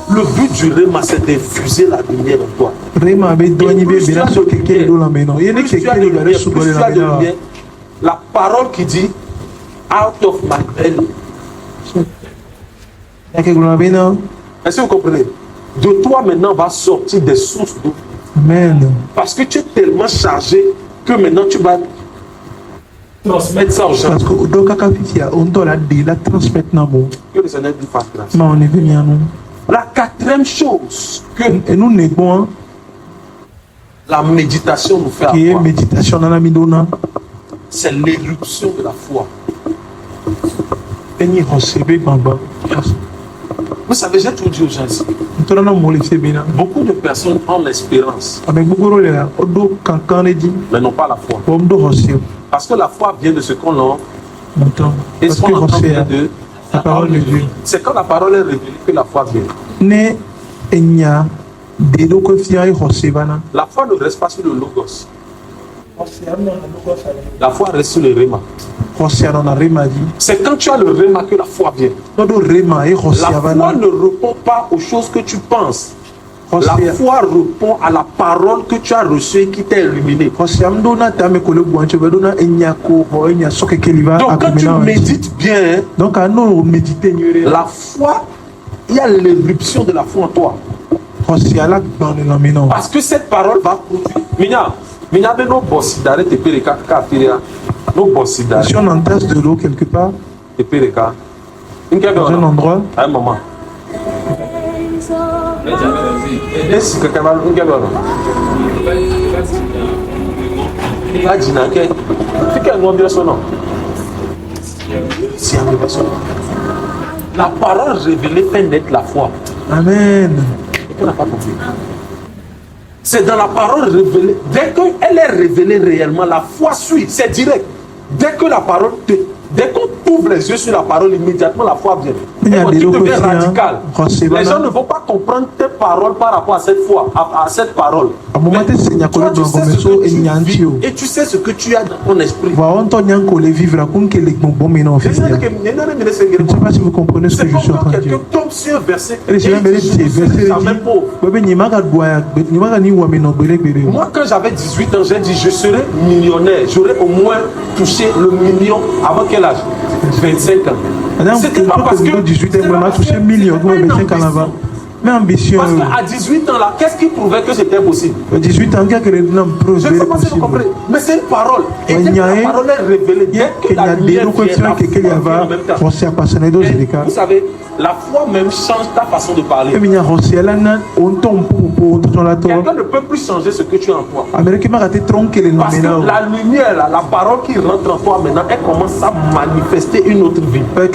[SPEAKER 6] Le but du réma, c'est d'infuser la lumière en toi.
[SPEAKER 2] Rema be doni be bena so kekele do la meno. Yene
[SPEAKER 6] Plus tu as
[SPEAKER 2] kekele
[SPEAKER 6] de
[SPEAKER 2] do
[SPEAKER 6] lumière,
[SPEAKER 2] su
[SPEAKER 6] plus
[SPEAKER 2] do
[SPEAKER 6] tu
[SPEAKER 2] la
[SPEAKER 6] as de
[SPEAKER 2] meno.
[SPEAKER 6] lumière, la parole qui dit out of my belly.
[SPEAKER 2] Yake gona bena.
[SPEAKER 6] Est-ce que vous comprenez? De toi maintenant va sortir des sources d'eau.
[SPEAKER 2] Amen.
[SPEAKER 6] Parce que tu es tellement chargé que maintenant tu vas transmettre ça aux gens.
[SPEAKER 2] Parce que do kaka fifia on to la de la transmettre na bo.
[SPEAKER 6] Que le Seigneur lui fasse grâce.
[SPEAKER 2] Ma on est venu à nous.
[SPEAKER 6] La quatrième chose que
[SPEAKER 2] Et nous n'est bon
[SPEAKER 6] la méditation nous fait
[SPEAKER 2] qui est
[SPEAKER 6] avoir,
[SPEAKER 2] méditation dans la midona.
[SPEAKER 6] c'est l'éruption de la foi.
[SPEAKER 2] Eni hosebe bamba.
[SPEAKER 6] Vous savez, j'ai tout dit aux gens ici.
[SPEAKER 2] Ntona na mole sebina.
[SPEAKER 6] Beaucoup de personnes ont l'espérance,
[SPEAKER 2] Avec beaucoup de là, odo kankan di,
[SPEAKER 6] mais n'ont pas la foi.
[SPEAKER 2] bom do hosebe.
[SPEAKER 6] Parce que la foi vient de ce qu'on a
[SPEAKER 2] Maintenant,
[SPEAKER 6] et
[SPEAKER 2] parce
[SPEAKER 6] ce
[SPEAKER 2] que
[SPEAKER 6] qu'on entend vient
[SPEAKER 2] hosebe
[SPEAKER 6] de
[SPEAKER 2] la parole de Dieu.
[SPEAKER 6] C'est quand la parole est révélée que la foi vient.
[SPEAKER 2] Ne enya de do ko fia hosebana.
[SPEAKER 6] La foi ne reste pas sur le logos. La foi reste sur le réma.
[SPEAKER 2] Hosea na rema di.
[SPEAKER 6] C'est quand tu as le réma que la foi vient.
[SPEAKER 2] Odo rema e
[SPEAKER 6] La foi
[SPEAKER 2] hosebana.
[SPEAKER 6] ne répond pas aux choses que tu penses. La
[SPEAKER 2] Hosea
[SPEAKER 6] foi répond à la parole que tu as reçue et qui t'a illuminé.
[SPEAKER 2] Hosea mdo na tame ko le guanche be do na enya ko ho enya soke keliva
[SPEAKER 6] Donc quand tu
[SPEAKER 2] akomena.
[SPEAKER 6] médites bien,
[SPEAKER 2] Donc à nous méditer nyure.
[SPEAKER 6] la foi, il y a l'éruption de la foi en toi.
[SPEAKER 2] Hosea la dans le meno.
[SPEAKER 6] Parce que cette parole va produire. Minya be no bossi dare te pereka kafiria. No bossi dare
[SPEAKER 2] Si on entasse de l'eau quelque part,
[SPEAKER 6] te pereka. Inke be
[SPEAKER 2] dans un
[SPEAKER 6] ona.
[SPEAKER 2] endroit,
[SPEAKER 6] Ay maman. Esi kaka ba inke be ona. Ila jina ke. Fike no bi so no. Si a be so. La parole révélée fait naître la foi.
[SPEAKER 2] amen.
[SPEAKER 6] On n'a pas compris. C'est dans la parole révélée. Dès qu'elle est révélée réellement, la foi suit. C'est direct. Dès que la parole dès qu'on ouvre les yeux sur la parole, immédiatement la foi vient.
[SPEAKER 2] Il y a
[SPEAKER 6] Et quand
[SPEAKER 2] des
[SPEAKER 6] tu deviens
[SPEAKER 2] locaux qui,
[SPEAKER 6] radical.
[SPEAKER 2] hein,
[SPEAKER 6] Les gens ne vont pas comprendre tes paroles par rapport à cette foi, à cette parole.
[SPEAKER 2] À moment
[SPEAKER 6] Mais
[SPEAKER 2] te senya
[SPEAKER 6] toi,
[SPEAKER 2] kolo
[SPEAKER 6] tu sais
[SPEAKER 2] blanco
[SPEAKER 6] ce
[SPEAKER 2] meso
[SPEAKER 6] que tu vis
[SPEAKER 2] enyantio.
[SPEAKER 6] et tu sais ce que tu as dans ton esprit.
[SPEAKER 2] Va on to nyanko le vivre kun ke le bon mena
[SPEAKER 6] Je
[SPEAKER 2] officiel. Je ne sais pas si vous comprenez ce
[SPEAKER 6] C'est
[SPEAKER 2] que je
[SPEAKER 6] comme
[SPEAKER 2] suis en
[SPEAKER 6] quand
[SPEAKER 2] train de
[SPEAKER 6] quelqu'un
[SPEAKER 2] dire.
[SPEAKER 6] tombe sur un verset
[SPEAKER 2] Et je vais me dire verset
[SPEAKER 6] ça même pauvre.
[SPEAKER 2] Bebe nyimaka doya, nyimaka ni wa mena bele bele.
[SPEAKER 6] Moi, quand j'avais 18 ans, j'ai dit je serai millionnaire. J'aurais au moins touché le million avant quel âge? 25 ans.
[SPEAKER 2] Madame,
[SPEAKER 6] C'était pas parce que
[SPEAKER 2] 18 ans, on a touché
[SPEAKER 6] c'était
[SPEAKER 2] million,
[SPEAKER 6] pas une
[SPEAKER 2] 25 ans avant.
[SPEAKER 6] ambition.
[SPEAKER 2] Mais ambition.
[SPEAKER 6] Parce qu'à 18 ans là, qu'est-ce qui prouvait que c'était possible?
[SPEAKER 2] 18 ans, qu'est-ce que les hommes
[SPEAKER 6] Je ne sais pas si vous
[SPEAKER 2] possible.
[SPEAKER 6] comprenez, mais c'est une parole. Et
[SPEAKER 2] Ouais,
[SPEAKER 6] dès que
[SPEAKER 2] y a
[SPEAKER 6] la parole est révélée, dès que la lumière vient, la foi vient en même temps. Et vous savez, la foi même change ta façon de parler. Quelqu'un ne peut plus changer ce que tu as en toi. Parce que la lumière, là, la parole qui rentre en toi maintenant, elle commence à manifester une autre vie. La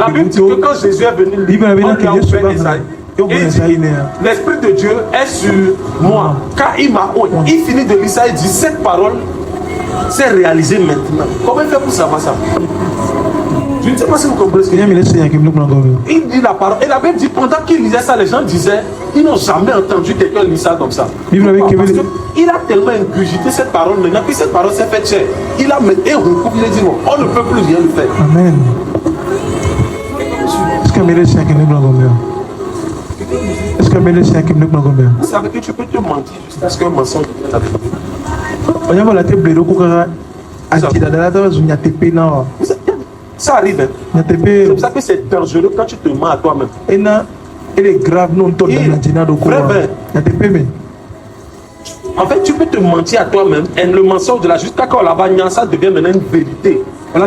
[SPEAKER 6] Bible dit que quand Jésus est venu, lui, on lui a ouvert Esaïe. Et il dit, l'Esprit de Dieu est sur moi. Quand il m'a oint, il finit de lire ça, il dit, cette parole s'est réalisée maintenant. Comment il fait pour savoir ça? Je ne sais pas si vous comprenez ce que je dis. Il dit la parole. Et la Bible dit, pendant qu'il lisait ça, les gens disaient, ils n'ont jamais entendu quelqu'un lire ça comme ça. Pourquoi? Parce qu'il a tellement ingurgité cette parole maintenant, puis cette parole s'est faite chère. Il a mis un recours, il a dit, non, on ne peut plus rien lui faire.
[SPEAKER 2] Amen. Est-ce que
[SPEAKER 6] Vous savez que tu peux te mentir jusqu'à ce qu'un mensonge vienne avec lui. Ça arrive. Hein? C'est pour ça que c'est dangereux quand tu te mens à toi-même. En fait, tu peux te mentir à toi-même et le mensonge de la jusqu'à quand la bagnole, ça devient maintenant une vérité. Il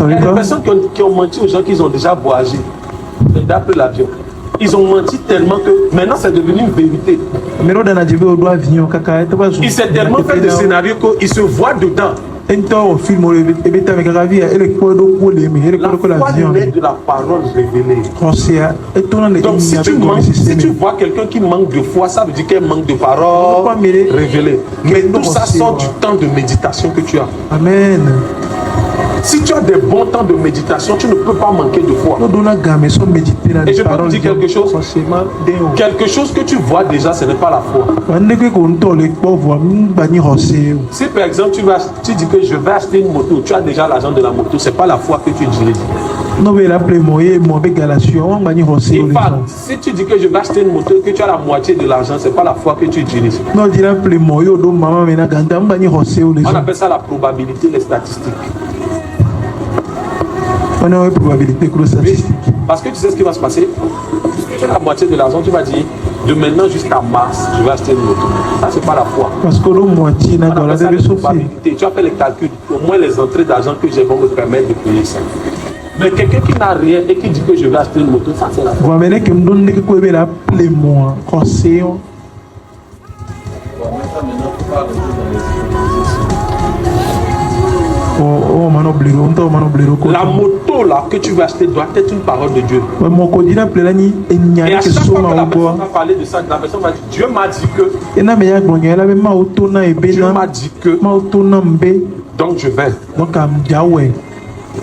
[SPEAKER 6] y a des personnes qui ont menti aux gens qui ont déjà voyagé d'après l'avion. Ils ont menti tellement que maintenant c'est devenu une vérité. Il s'est tellement fait de scénarios qu'il se voit dedans. La foi naît de la parole révélée. Donc si tu vois quelqu'un qui manque de foi, ça veut dire qu'elle manque de parole révélée. Mais tout ça sort du temps de méditation que tu as.
[SPEAKER 2] Amen.
[SPEAKER 6] Si tu as des bons temps de méditation, tu ne peux pas manquer de foi. Et je peux te dire quelque chose. Quelque chose que tu vois déjà, ce n'est pas la foi. Si par exemple tu dis que je vais acheter une moto, tu as déjà l'argent de la moto, ce n'est pas la foi que tu diriges. Si tu dis que je vais acheter une moto et que tu as la moitié de l'argent, ce n'est pas la foi que tu diriges. On appelle ça la probabilité, les statistiques. Oui, parce que tu sais ce qui va se passer. Si tu as la moitié de l'argent, tu vas dire de maintenant jusqu'à mars, je vais acheter une moto. Ça, c'est pas la foi. Parce que moitié n'a pas la probabilité. Tu as fait les calculs. Au moins, les entrées d'argent que j'ai vont me permettre de payer ça. Mais quelqu'un qui n'a rien et qui dit que je vais acheter une moto, ça, c'est la foi. La moto là que tu veux acheter doit être une parole de Dieu. Et à chaque fois que la personne va parler de ça, la personne va dire Dieu m'a dit que. Dieu m'a dit que. Donc je vais.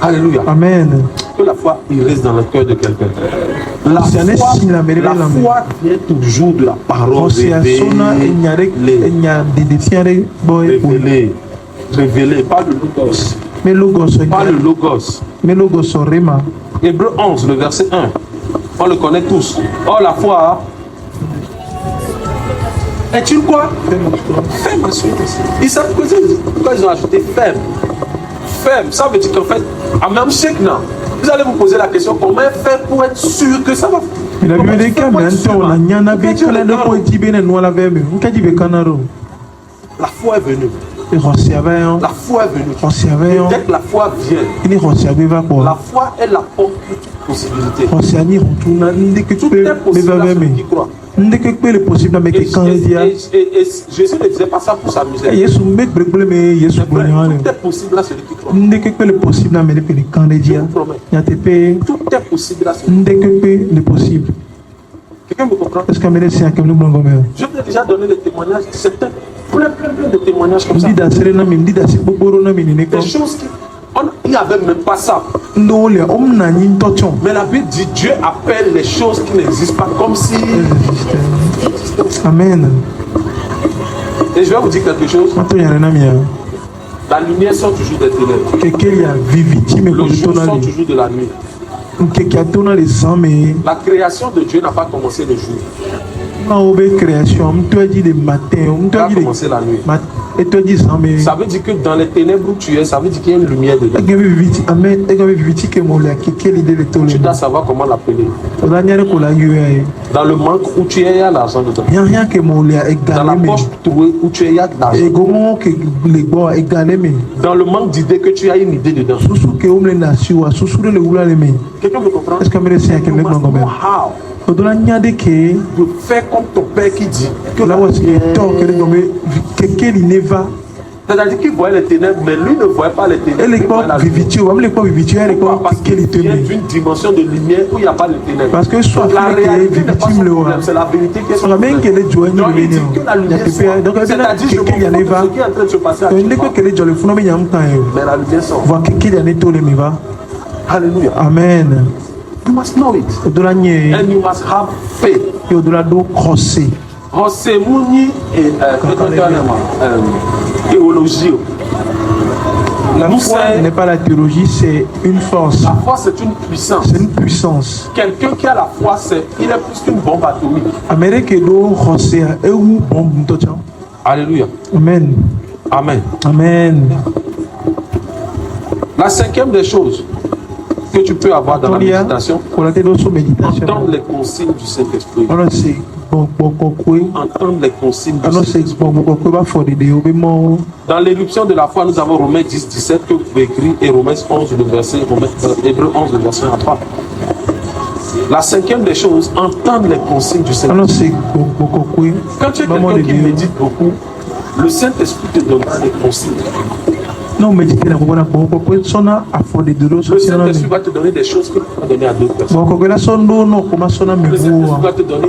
[SPEAKER 6] Alléluia.
[SPEAKER 2] Amen.
[SPEAKER 6] Que la foi il reste dans le cœur de quelqu'un. La foi vient toujours de la parole révélée, pas le logos. Pas le logos. Hébreux 11, le verset 1. On le connaît tous. Oh, la foi est une quoi? Faible. Ils savent pourquoi ils ont ajouté faible. Faible, ça veut dire qu'en fait, à même chèque, non. Vous allez vous poser la question, comment faire pour être sûr que ça va? La foi est venue. La foi est venue. Dès que la foi vient, la foi est la porte de toute possibilité. Tout est possible à celui qui croit. Et Jésus ne disait pas ça pour s'amuser. Tout est possible à celui qui croit. Je vous promets. Tout est possible à celui qui croit. Quelqu'un me comprend? Je t'ai déjà donné des témoignages. C'était plein de témoignages comme ça. Des choses qui... Il n'y avait même pas ça. Mais la Bible dit Dieu appelle les choses qui n'existent pas comme si...
[SPEAKER 2] Amen.
[SPEAKER 6] Et je vais vous dire quelque chose. La lumière sort toujours des ténèbres. Le jour sort toujours de la nuit. La création de Dieu n'a pas commencé le jour. Elle a commencé la nuit.
[SPEAKER 2] et te dit ça mais
[SPEAKER 6] Ça veut dire que dans les ténèbres où tu es, ça veut dire qu'il y a une lumière dedans.
[SPEAKER 2] egabe viviti amen egabe viviti ke molia ke keli de le
[SPEAKER 6] Tu
[SPEAKER 2] tole
[SPEAKER 6] dois savoir comment l'appeler.
[SPEAKER 2] ola nyare ko la yue
[SPEAKER 6] Dans le manque où tu es, il y a l'argent dedans.
[SPEAKER 2] rien que molia
[SPEAKER 6] Dans la
[SPEAKER 2] egale me
[SPEAKER 6] poche trouée où tu es, il y a de l'argent.
[SPEAKER 2] egomo ke le bo egale me
[SPEAKER 6] Dans le manque d'idées que tu as une idée dedans.
[SPEAKER 2] susu ke omle na siwa susu le wula le me
[SPEAKER 6] Quelqu'un me comprend?
[SPEAKER 2] est-ce que me c'est que
[SPEAKER 6] You
[SPEAKER 2] me
[SPEAKER 6] must
[SPEAKER 2] bango me
[SPEAKER 6] know how
[SPEAKER 2] odola nyade ke
[SPEAKER 6] de faire comme ton père qui dit que
[SPEAKER 2] la voici to ke le gome ke keli neva
[SPEAKER 6] c'est-à-dire qu'il voyait les ténèbres, mais lui ne voyait pas les ténèbres.
[SPEAKER 2] ele
[SPEAKER 6] Il voyait
[SPEAKER 2] ko
[SPEAKER 6] la lumière.
[SPEAKER 2] viviti o amle ko viviti ele ko
[SPEAKER 6] Pourquoi? Parce
[SPEAKER 2] ke keli
[SPEAKER 6] qu'il vient
[SPEAKER 2] teme
[SPEAKER 6] d'une dimension de lumière où il n'y a pas de ténèbres.
[SPEAKER 2] parce que soit
[SPEAKER 6] Donc, la
[SPEAKER 2] fait que
[SPEAKER 6] réalité n'est pas son
[SPEAKER 2] viviti le
[SPEAKER 6] problème, c'est la vérité qui est son
[SPEAKER 2] on a bien
[SPEAKER 6] problème.
[SPEAKER 2] que les joignent
[SPEAKER 6] Donc,
[SPEAKER 2] le
[SPEAKER 6] il dit
[SPEAKER 2] venir
[SPEAKER 6] que la lumière soit.
[SPEAKER 2] donc
[SPEAKER 6] C'est-à-dire, je
[SPEAKER 2] que keli
[SPEAKER 6] me
[SPEAKER 2] ya neva
[SPEAKER 6] ce qui est en train de se passer
[SPEAKER 2] to ndeko
[SPEAKER 6] actuellement.
[SPEAKER 2] ke le jole funo me nyam kan yo
[SPEAKER 6] Mais la lumière sort.
[SPEAKER 2] va ke keli ya ne tole me va
[SPEAKER 6] Alléluia.
[SPEAKER 2] amen
[SPEAKER 6] You must know it.
[SPEAKER 2] odola nye
[SPEAKER 6] And you must have faith.
[SPEAKER 2] et odola do crossé
[SPEAKER 6] Rosemuni et théologie.
[SPEAKER 2] la
[SPEAKER 6] Nous,
[SPEAKER 2] foi
[SPEAKER 6] c'est-
[SPEAKER 2] n'est pas la théologie c'est une force
[SPEAKER 6] La foi, c'est une puissance.
[SPEAKER 2] c'est une puissance
[SPEAKER 6] Quelqu'un qui a la foi, il est plus qu'une bombe atomique.
[SPEAKER 2] amérique do crossé e wu bombe to tiens
[SPEAKER 6] Alléluia.
[SPEAKER 2] amen
[SPEAKER 6] Amen.
[SPEAKER 2] amen
[SPEAKER 6] La cinquième des choses que tu peux avoir dans la
[SPEAKER 2] Tolia
[SPEAKER 6] méditation,
[SPEAKER 2] pour la tête de méditation
[SPEAKER 6] entendre les consignes du Saint-Esprit.
[SPEAKER 2] alors c'est bon kokwe
[SPEAKER 6] Entendre les consignes du
[SPEAKER 2] alors
[SPEAKER 6] Saint-Esprit.
[SPEAKER 2] c'est bon kokwe ba for de o be mo
[SPEAKER 6] Dans l'éruption de la foi, nous avons Romains 10, 17 que vous écrit et Romains 11, le verset, Hébreux 11, le verset 3. La cinquième des choses, entendre les consignes du Saint-Esprit.
[SPEAKER 2] alors c'est bon kokwe
[SPEAKER 6] Quand tu es
[SPEAKER 2] Maman
[SPEAKER 6] quelqu'un
[SPEAKER 2] de
[SPEAKER 6] qui
[SPEAKER 2] Dieu.
[SPEAKER 6] médite beaucoup, le Saint-Esprit te donnera des consignes.
[SPEAKER 2] non méditer na kokwe na bon kokwe sona a for de do so
[SPEAKER 6] Le
[SPEAKER 2] tiens
[SPEAKER 6] Saint-Esprit va te donner des choses que tu ne peux pas donner à d'autres personnes.
[SPEAKER 2] bon kokwe la sondo no koma sona me
[SPEAKER 6] Le Saint-Esprit
[SPEAKER 2] bo
[SPEAKER 6] va te donner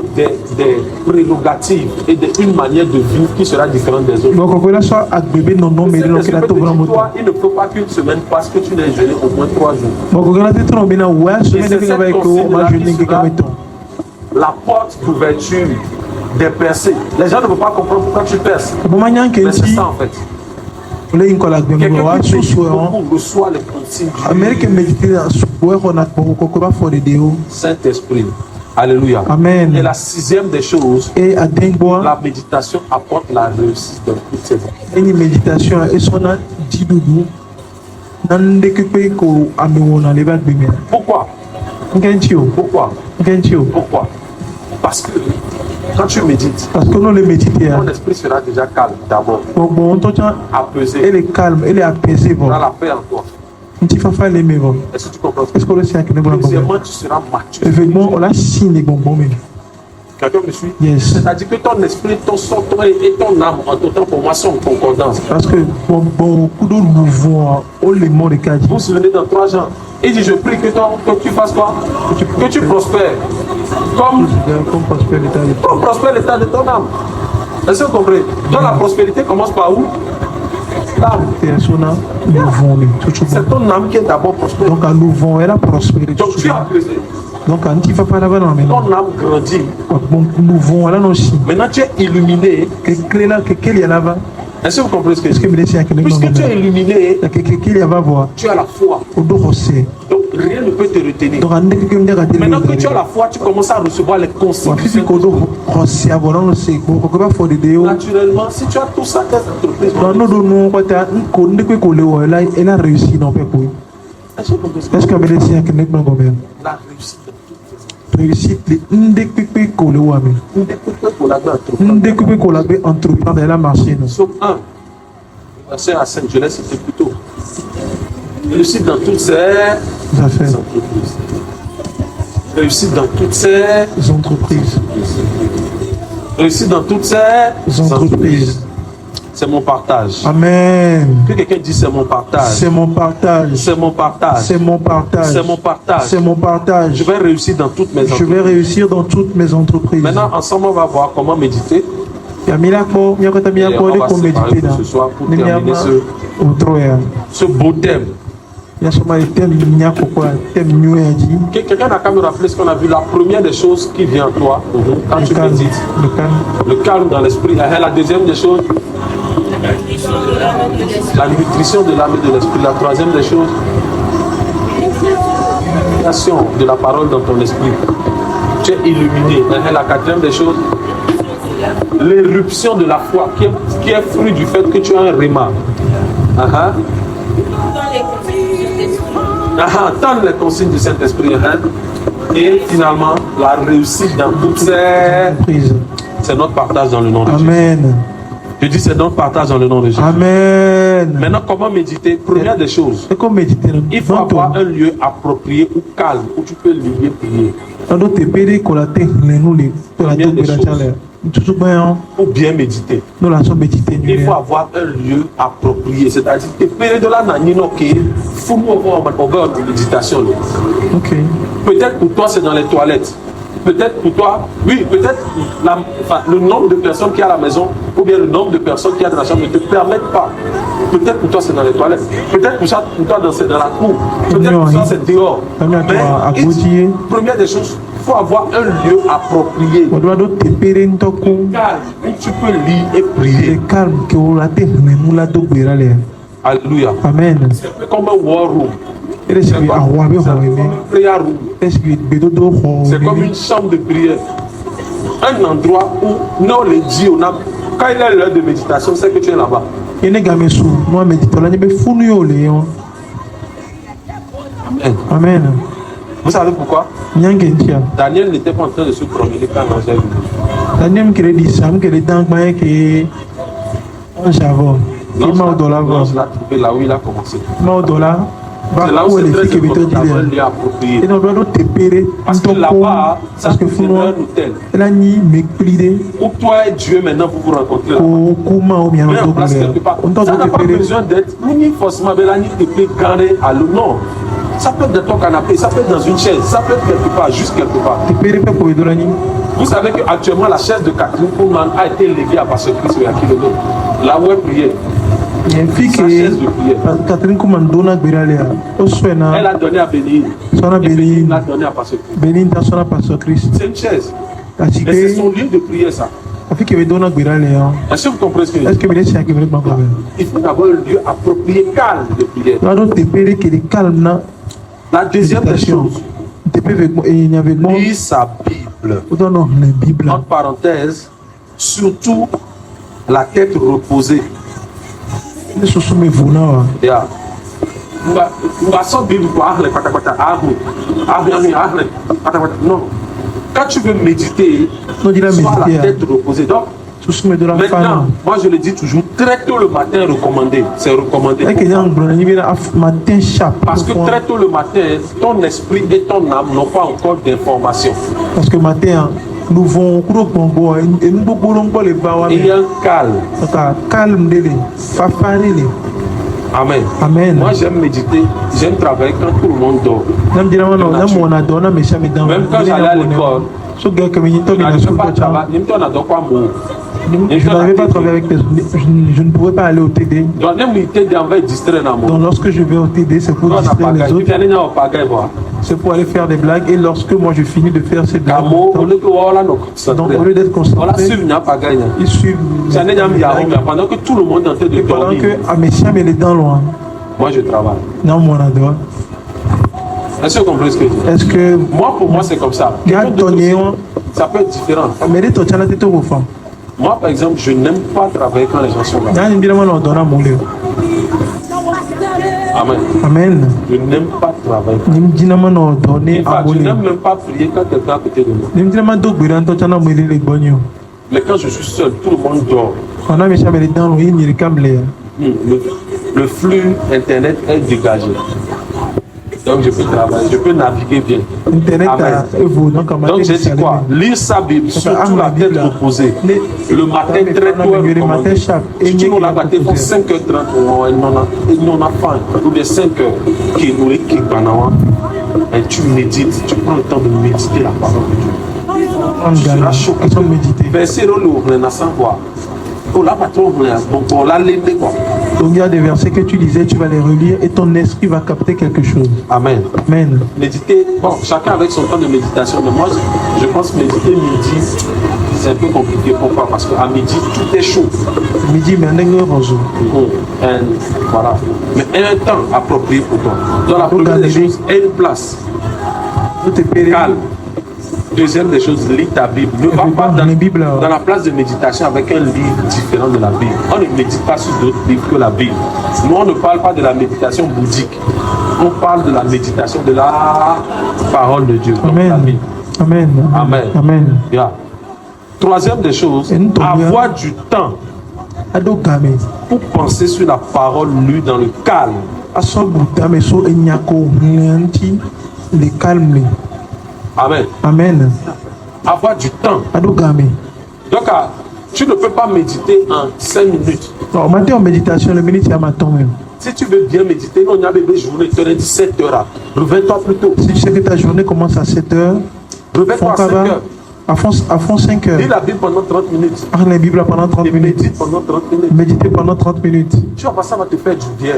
[SPEAKER 6] des prérogatives et une manière de vie qui sera différente des autres.
[SPEAKER 2] bon kokwe la so agbebe no no
[SPEAKER 6] Le
[SPEAKER 2] me no
[SPEAKER 6] Saint-Esprit
[SPEAKER 2] kila
[SPEAKER 6] peut
[SPEAKER 2] to
[SPEAKER 6] te
[SPEAKER 2] bra
[SPEAKER 6] dire,
[SPEAKER 2] moto
[SPEAKER 6] toi, il ne faut pas qu'une semaine passe que tu n'aies jeûné au moins 3 jours.
[SPEAKER 2] bon kokwe la te tro bina wa so
[SPEAKER 6] Et
[SPEAKER 2] me
[SPEAKER 6] c'est
[SPEAKER 2] de
[SPEAKER 6] cette
[SPEAKER 2] ba ko
[SPEAKER 6] consigne-là
[SPEAKER 2] ma
[SPEAKER 6] qui
[SPEAKER 2] jeune ke
[SPEAKER 6] sera
[SPEAKER 2] kameton
[SPEAKER 6] la porte d'ouverture des percées. Les gens ne vont pas comprendre pourquoi tu perces.
[SPEAKER 2] bon ma nyanke
[SPEAKER 6] Mais c'est
[SPEAKER 2] ti
[SPEAKER 6] ça en fait.
[SPEAKER 2] le inkola gbe mo
[SPEAKER 6] Quelqu'un
[SPEAKER 2] wa
[SPEAKER 6] qui
[SPEAKER 2] so
[SPEAKER 6] médite
[SPEAKER 2] so on
[SPEAKER 6] beaucoup reçoit les consignes du
[SPEAKER 2] amérique méditer na so ko na bon kokwe ba for de o
[SPEAKER 6] Saint-Esprit. Alléluia.
[SPEAKER 2] amen
[SPEAKER 6] Et la sixième des choses,
[SPEAKER 2] et à Dengboa,
[SPEAKER 6] la méditation apporte la réussite dans toutes ces activités.
[SPEAKER 2] une méditation et son didoudou nande kepe ko amewona le ba gbeme
[SPEAKER 6] Pourquoi?
[SPEAKER 2] ngentio
[SPEAKER 6] Pourquoi? Pourquoi? Parce que quand tu médites,
[SPEAKER 2] parce que nous les méditer
[SPEAKER 6] ton esprit sera déjà calme d'abord,
[SPEAKER 2] bon to tient
[SPEAKER 6] apaisé,
[SPEAKER 2] elle est calme elle est apaisée
[SPEAKER 6] tu
[SPEAKER 2] bon
[SPEAKER 6] auras la paix en toi.
[SPEAKER 2] nti fafa le me bon
[SPEAKER 6] Est-ce que tu comprends?
[SPEAKER 2] est-ce que le sien que ne bon
[SPEAKER 6] Deuxièmement, tu seras mature.
[SPEAKER 2] événement on la signe bon bon mais
[SPEAKER 6] Quelqu'un me suit?
[SPEAKER 2] yes
[SPEAKER 6] C'est-à-dire que ton esprit, ton son, et ton âme, en tout temps, pour moi, sont en concordance.
[SPEAKER 2] parce que bon coup de nouveau on les mots de cadre
[SPEAKER 6] Vous vous souvenez dans 3 Jean, il dit, je prie que tu fasses quoi? Que tu prospères. Comme prospère l'état de ton âme. Est-ce que vous comprenez? Donc la prospérité commence par où? L'âme.
[SPEAKER 2] persona nouveau mais tout
[SPEAKER 6] C'est ton âme qui est d'abord prospère.
[SPEAKER 2] donc à nouveau elle a prospéré
[SPEAKER 6] Donc tu es apaisé.
[SPEAKER 2] donc anti fafa la ba non mais
[SPEAKER 6] Ton âme grandit.
[SPEAKER 2] bon nouveau là non si
[SPEAKER 6] Maintenant tu es illuminé.
[SPEAKER 2] que clé là que quel y a là-bas
[SPEAKER 6] Est-ce que vous comprenez ce que je
[SPEAKER 2] est-ce que
[SPEAKER 6] dis?
[SPEAKER 2] me laisse un
[SPEAKER 6] Puisque tu es illuminé,
[SPEAKER 2] qu'il y a va voir
[SPEAKER 6] tu as la foi.
[SPEAKER 2] au dos rosé
[SPEAKER 6] Donc rien ne peut te retenir.
[SPEAKER 2] donc ande que me regarder
[SPEAKER 6] Maintenant que tu as la foi, tu commences à recevoir les consignes.
[SPEAKER 2] wa
[SPEAKER 6] du
[SPEAKER 2] fifi ko do
[SPEAKER 6] Saint-Esprit.
[SPEAKER 2] rosé avant on sait ko ba for de deo
[SPEAKER 6] Naturellement, si tu as tout ça, tes entreprises
[SPEAKER 2] dans
[SPEAKER 6] vont
[SPEAKER 2] no do no ko ta ko ndekwe ko le wa là elle a réussi non pe ko
[SPEAKER 6] Est-ce que vous comprenez ce que
[SPEAKER 2] est-ce que me laisse un que ne pas go
[SPEAKER 6] la réussite de toutes ces
[SPEAKER 2] réussite le ndekwe ko le wa me
[SPEAKER 6] pour la entreprise.
[SPEAKER 2] ndekwe ko la be entreprendre elle a marché non
[SPEAKER 6] Sauf 1. Verset à Saint-Gelais, c'était plutôt. Réussite dans toutes ces
[SPEAKER 2] ça fait
[SPEAKER 6] entreprises. Réussite dans toutes ces
[SPEAKER 2] les entreprises
[SPEAKER 6] réussite dans toutes ces
[SPEAKER 2] entreprises
[SPEAKER 6] C'est mon partage.
[SPEAKER 2] amen
[SPEAKER 6] Que quelqu'un dise c'est mon partage.
[SPEAKER 2] c'est mon partage
[SPEAKER 6] C'est mon partage.
[SPEAKER 2] c'est mon partage
[SPEAKER 6] C'est mon partage.
[SPEAKER 2] c'est mon partage
[SPEAKER 6] Je vais réussir dans toutes mes
[SPEAKER 2] je
[SPEAKER 6] entreprises.
[SPEAKER 2] vais réussir dans toutes mes entreprises
[SPEAKER 6] Maintenant, ensemble, on va voir comment méditer.
[SPEAKER 2] ya milako miakota
[SPEAKER 6] Et on
[SPEAKER 2] milako de
[SPEAKER 6] va
[SPEAKER 2] ko
[SPEAKER 6] se séparer
[SPEAKER 2] méditer
[SPEAKER 6] pour
[SPEAKER 2] là
[SPEAKER 6] ce soir pour
[SPEAKER 2] ne
[SPEAKER 6] terminer
[SPEAKER 2] miama outro ya
[SPEAKER 6] ce beau thème.
[SPEAKER 2] ya soma le thème nyako kwa thème new ya dit
[SPEAKER 6] Quelqu'un n'a qu'à me rappeler ce qu'on a vu. La première des choses qui vient à toi quand
[SPEAKER 2] le
[SPEAKER 6] tu
[SPEAKER 2] calme
[SPEAKER 6] médites.
[SPEAKER 2] le calme
[SPEAKER 6] Le calme dans l'esprit. La deuxième des choses, la nutrition de l'âme et de l'esprit. La troisième des choses, l'application de la parole dans ton esprit. Tu es illuminé. La quatrième des choses, l'éruption de la foi qui est fruit du fait que tu as un réma.
[SPEAKER 5] Dans les consignes du Saint-Esprit.
[SPEAKER 6] Entendre les consignes du Saint-Esprit. Et finalement, la réussite dans toutes ces... C'est notre partage dans le nom de Jésus.
[SPEAKER 2] Amen.
[SPEAKER 6] Je dis c'est notre partage dans le nom de Jésus.
[SPEAKER 2] Amen.
[SPEAKER 6] Maintenant, comment méditer? Première des choses,
[SPEAKER 2] C'est comme méditer.
[SPEAKER 6] il faut avoir un lieu approprié ou calme où tu peux lier prier. Pour bien méditer, il faut avoir un lieu approprié. C'est-à-dire que méditation.
[SPEAKER 2] Ok.
[SPEAKER 6] Peut-être pour toi, c'est dans les toilettes. Peut-être pour toi, oui, peut-être le nombre de personnes qui y a à la maison ou bien le nombre de personnes qui y a dans la chambre ne te permettent pas. Peut-être pour toi, c'est dans les toilettes. Peut-être pour toi, c'est dans la cour. Peut-être pour toi, c'est dehors. Mais première des choses, il faut avoir un lieu approprié. Calme, où tu peux lire et prier. Alléluia.
[SPEAKER 2] Amen.
[SPEAKER 6] C'est comme un war room. C'est comme un prayer room. C'est comme une chambre de prière. Un endroit où non les dieux, quand il est l'heure de méditation, c'est que tu es là-bas.
[SPEAKER 2] Amen.
[SPEAKER 6] Vous savez pourquoi? Daniel n'était pas en train de se promener quand l'ange est venu.
[SPEAKER 2] Daniel qui dit ça, qui est dans le qui l'ange
[SPEAKER 6] l'a trouvé là où il a commencé. C'est là où c'est très important d'avoir un lieu approprié. Parce que là-bas, ça c'est un hôtel. Où toi et Dieu maintenant vous vous rencontrez là-bas. Mais en place quelque part. Ça n'a pas besoin d'être ni forcément carré à l'eau. Non. Ça peut être dans ton canapé, ça peut être dans une chaise, ça peut être quelque part, juste quelque part. Vous savez qu'actuellement la chaise de Catherine Kuhlman a été léguée à Pasteur Chris Oyakilolo. Là où elle priait.
[SPEAKER 2] Il y a une fille qui Catherine Kuhlman donne à Biraléa.
[SPEAKER 6] Elle a donné à Bénin. Elle a donné à Pasteur Chris.
[SPEAKER 2] Bénin dans son Pasteur Chris.
[SPEAKER 6] C'est une chaise. Et c'est son lieu de prière, ça.
[SPEAKER 2] Est-ce que vous
[SPEAKER 6] comprenez ce que je dis? Il faut avoir un lieu approprié, calme de prière. La deuxième des choses, lire sa Bible. Entre parenthèses, surtout la tête reposée. Yeah. Non. Quand tu veux méditer, sois la tête reposée. Donc, maintenant, moi je le dis toujours, très tôt le matin recommandé. C'est recommandé. Parce que très tôt le matin, ton esprit et ton âme n'ont pas encore d'informations.
[SPEAKER 2] Parce que matin, nous vont
[SPEAKER 6] il y a un calme. Amen.
[SPEAKER 2] Amen.
[SPEAKER 6] Moi j'aime méditer, j'aime travailler quand tout le monde dort. Même quand j'allais à l'école, je
[SPEAKER 2] n'avais pas travaillé avec tes... je ne pouvais pas aller au TD. Donc lorsque je vais au TD, c'est pour distraire les autres. C'est pour aller faire des blagues. Et lorsque moi je finis de faire ces blagues, donc au lieu d'être concentré, ils suivent.
[SPEAKER 6] Pendant que tout le monde est en train de
[SPEAKER 2] pendant
[SPEAKER 6] dormir,
[SPEAKER 2] que Amessiam est dans loin,
[SPEAKER 6] moi je travaille.
[SPEAKER 2] non, mon adore.
[SPEAKER 6] Est-ce que vous comprenez ce que je dis?
[SPEAKER 2] Est-ce que
[SPEAKER 6] moi, pour moi, c'est comme ça. Ça peut être différent. Moi, par exemple, je n'aime pas travailler quand les gens sont là. Amen.
[SPEAKER 2] Amen.
[SPEAKER 6] Je n'aime pas travailler. Je n'aime même pas prier quand quelqu'un est à côté de moi. Mais quand je suis seul, tout le monde dort. Le flux internet est dégagé. Donc je peux travailler, je peux naviguer bien. Donc j'ai dit quoi? Lire sa Bible, surtout la tête reposée. Le matin très tôt, si tu n'as pas fait 5h30, il n'en a pas, ou des 5h, et tu médites, tu prends le temps de méditer la parole de Dieu. Tu seras choqué. Verset le na sans voir.
[SPEAKER 2] Donc il y a des versets que tu lisais, tu vas les relire et ton esprit va capter quelque chose.
[SPEAKER 6] Amen.
[SPEAKER 2] Amen.
[SPEAKER 6] Méditer, bon, chacun avec son temps de méditation, mais moi je pense que méditer midi, c'est un peu compliqué. Pourquoi? Parce qu'à midi, tout est chaud.
[SPEAKER 2] Midi, mais
[SPEAKER 6] voilà. Mais un temps approprié pour toi. Dans la première des choses, une place calme. Deuxième des choses, lis ta Bible. Ne va pas dans la place de méditation avec un livre différent de la Bible. On ne médite pas sur d'autres livres que la Bible. Nous, on ne parle pas de la méditation bouddhique. On parle de la méditation de la parole de Dieu.
[SPEAKER 2] Amen.
[SPEAKER 6] La Bible.
[SPEAKER 2] Amen.
[SPEAKER 6] Amen.
[SPEAKER 2] Amen.
[SPEAKER 6] Yeah. Troisième des choses, avoir du temps pour penser sur la parole lue dans le calme. Amen.
[SPEAKER 2] Amen.
[SPEAKER 6] Avoir du temps. Donc, tu ne peux pas méditer en 5 minutes.
[SPEAKER 2] Non, maintenant en méditation, le minute à matin même.
[SPEAKER 6] Si tu veux bien méditer, non, il y a des journées, tu as dit 7 heures. Réveille-toi plus tôt.
[SPEAKER 2] Si tu sais que ta journée commence à 7 heures,
[SPEAKER 6] réveille-toi à 5 heures.
[SPEAKER 2] À fond 5 heures.
[SPEAKER 6] Lis la Bible pendant 30 minutes.
[SPEAKER 2] Lis la Bible pendant 30 minutes.
[SPEAKER 6] Médite pendant 30 minutes.
[SPEAKER 2] Méditer pendant 30 minutes.
[SPEAKER 6] Tu vois, ça va te faire du bien.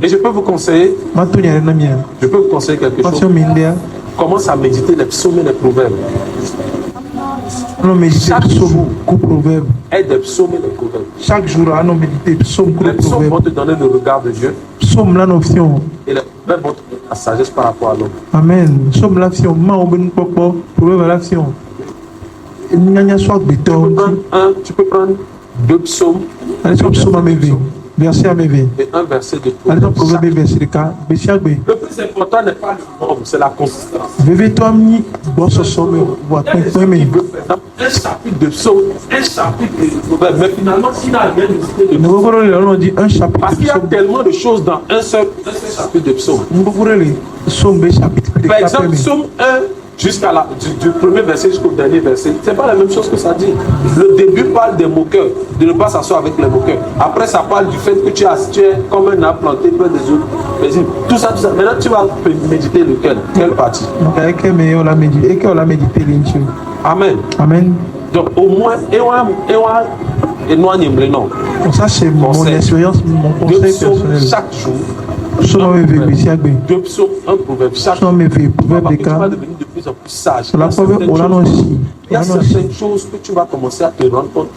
[SPEAKER 2] Et
[SPEAKER 6] je peux vous conseiller. Je peux vous conseiller quelque chose. Commence à méditer les psaumes et les proverbes. Chaque jour, aide des psaumes et des proverbes.
[SPEAKER 2] Chaque jour, on médite des psaumes et
[SPEAKER 6] les psaumes vont te donner le regard de Dieu.
[SPEAKER 2] Psaume la notion.
[SPEAKER 6] Et les proverbes vont te donner la sagesse par rapport à l'homme.
[SPEAKER 2] Amen. Psaume la fion. Proverbe la fion.
[SPEAKER 6] Tu peux prendre 2 psaumes.
[SPEAKER 2] Allez, psaume à mes vies. Verset à mes vies.
[SPEAKER 6] Et un verset de
[SPEAKER 2] proverbe. Verset de cas.
[SPEAKER 6] Le plus important n'est pas le nombre, c'est la consistance.
[SPEAKER 2] Vivez-toi mi bosso somme voit
[SPEAKER 6] un chapitre de psaume, un chapitre de proverbe, mais finalement s'il n'a rien
[SPEAKER 2] dit un chapitre.
[SPEAKER 6] Parce qu'il y a tellement de choses dans un seul chapitre de psaume. Par exemple, psaume 1 jusqu'à du premier verset jusqu'au dernier verset, c'est pas la même chose que ça dit. Le début parle des moqueurs, de ne pas s'asseoir avec les moqueurs. Après, ça parle du fait que tu es comme un arbre planté près des autres. Vas-y, tout ça. Maintenant, tu vas méditer lequel? Quelle partie? Amen.
[SPEAKER 2] Amen.
[SPEAKER 6] Donc, au moins, éloigne-moi, non.
[SPEAKER 2] Ça, c'est mon expérience, mon conseil personnel.
[SPEAKER 6] Chaque jour.
[SPEAKER 2] Deux psaumes, un proverbe. Chaque jour, tu vas
[SPEAKER 6] devenir de plus en plus sage. Il y a certaines choses que tu vas commencer à te rendre compte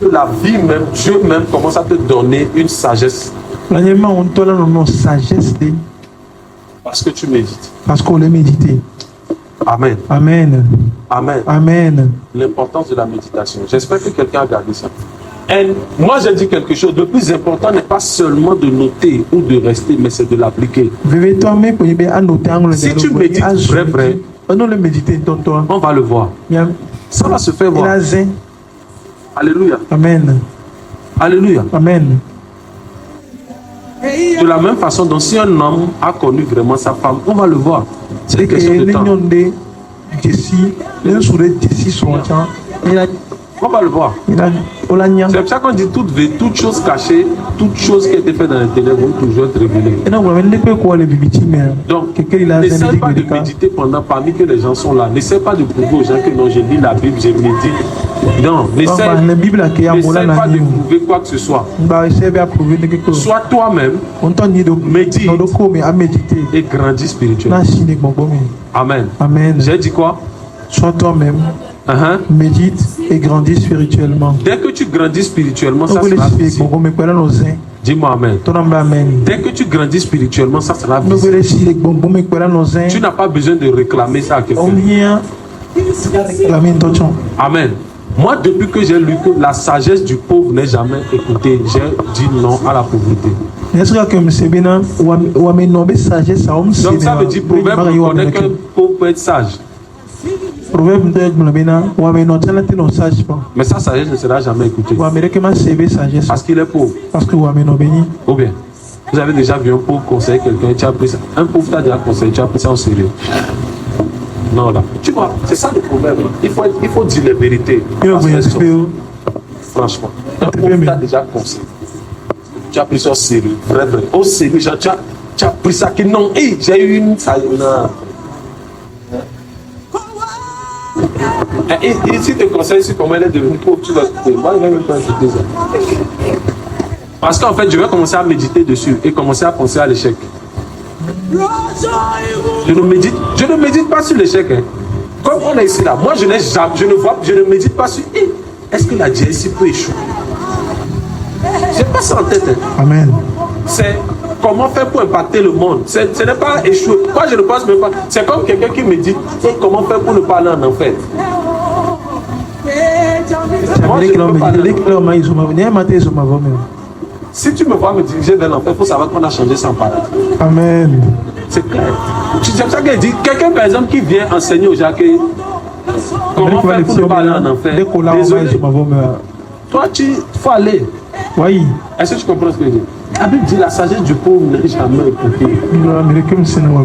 [SPEAKER 6] que la vie même, Dieu même commence à te donner une sagesse. Parce que tu médites.
[SPEAKER 2] Parce qu'on l'a médité.
[SPEAKER 6] Amen.
[SPEAKER 2] Amen.
[SPEAKER 6] Amen.
[SPEAKER 2] Amen.
[SPEAKER 6] L'importance de la méditation. J'espère que quelqu'un a gardé ça. Et moi, j'ai dit quelque chose. Le plus important n'est pas seulement de noter ou de rester, mais c'est de l'appliquer. Si tu médites vrai, on va le voir. Ça va se faire voir. Alléluia.
[SPEAKER 2] Amen.
[SPEAKER 6] Alléluia.
[SPEAKER 2] Amen.
[SPEAKER 6] De la même façon, donc, si un homme a connu vraiment sa femme, on va le voir. C'est une question de temps. On va le voir. C'est pour ça qu'on dit toute chose cachée, toute chose qui a été faite dans les ténèbres vont toujours être révélée. Donc, n'essaie pas de méditer parmi que les gens sont là. N'essaie pas de prouver aux gens que non, je lis la Bible, je médite. Non, n'essaie pas de prouver quoi que ce soit. Sois toi-même, médite et grandis spirituellement. Amen.
[SPEAKER 2] Amen.
[SPEAKER 6] J'ai dit quoi?
[SPEAKER 2] Sois toi-même. Médite et grandis spirituellement.
[SPEAKER 6] Dès que tu grandis spirituellement, ça sera visible. Dis-moi amen. Dès que tu grandis spirituellement, ça sera visible. Tu n'as pas besoin de réclamer ça à quelqu'un. Amen. Moi, depuis que j'ai lu que la sagesse du pauvre n'est jamais écoutée, j'ai dit non à la pauvreté. Donc ça veut dire, proverbe, on connaît qu'un pauvre peut être sage. Mais sa sagesse ne sera jamais écoutée. Parce qu'il est pauvre. Ou bien, vous avez déjà vu un pauvre conseiller quelqu'un, tu as pris ça. Un pauvre t'a déjà conseillé, tu as pris ça au sérieux. Non, là. Tu vois, c'est ça le problème. Il faut dire les vérités. Franchement. Un pauvre t'a déjà conseillé. Tu as pris ça au sérieux. Vrai. Au sérieux, tu as pris ça que non. Hey, j'ai eu une. Et si te conseille sur comment elle est devenue pauvre, tu vas écouter. Moi, il va même pas écouter ça. Parce qu'en fait, je vais commencer à méditer dessus et commencer à penser à l'échec. Je ne médite pas sur l'échec. Hein. Comme on est ici là, moi je ne médite pas sur est-ce que la DSI peut échouer? J'ai pas ça en tête. Hein.
[SPEAKER 2] Amen.
[SPEAKER 6] C'est comment faire pour impacter le monde. Ce n'est pas échouer. Moi, je ne pense même pas. C'est comme quelqu'un qui me dit comment faire pour ne pas aller en enfer. Moi, je ne peux pas aller en enfer. Si tu me vois me diriger vers l'enfer, il faut savoir qu'on a changé sans paradis.
[SPEAKER 2] Amen.
[SPEAKER 6] C'est clair. C'est ça qu'elle dit. Quelqu'un, par exemple, qui vient enseigner aux gens que comment faire pour ne pas aller en enfer. Désolé. Toi, il faut aller.
[SPEAKER 2] Oui.
[SPEAKER 6] Est-ce que tu comprends ce que je dis? La Bible dit la sagesse du pauvre n'est jamais écoutée.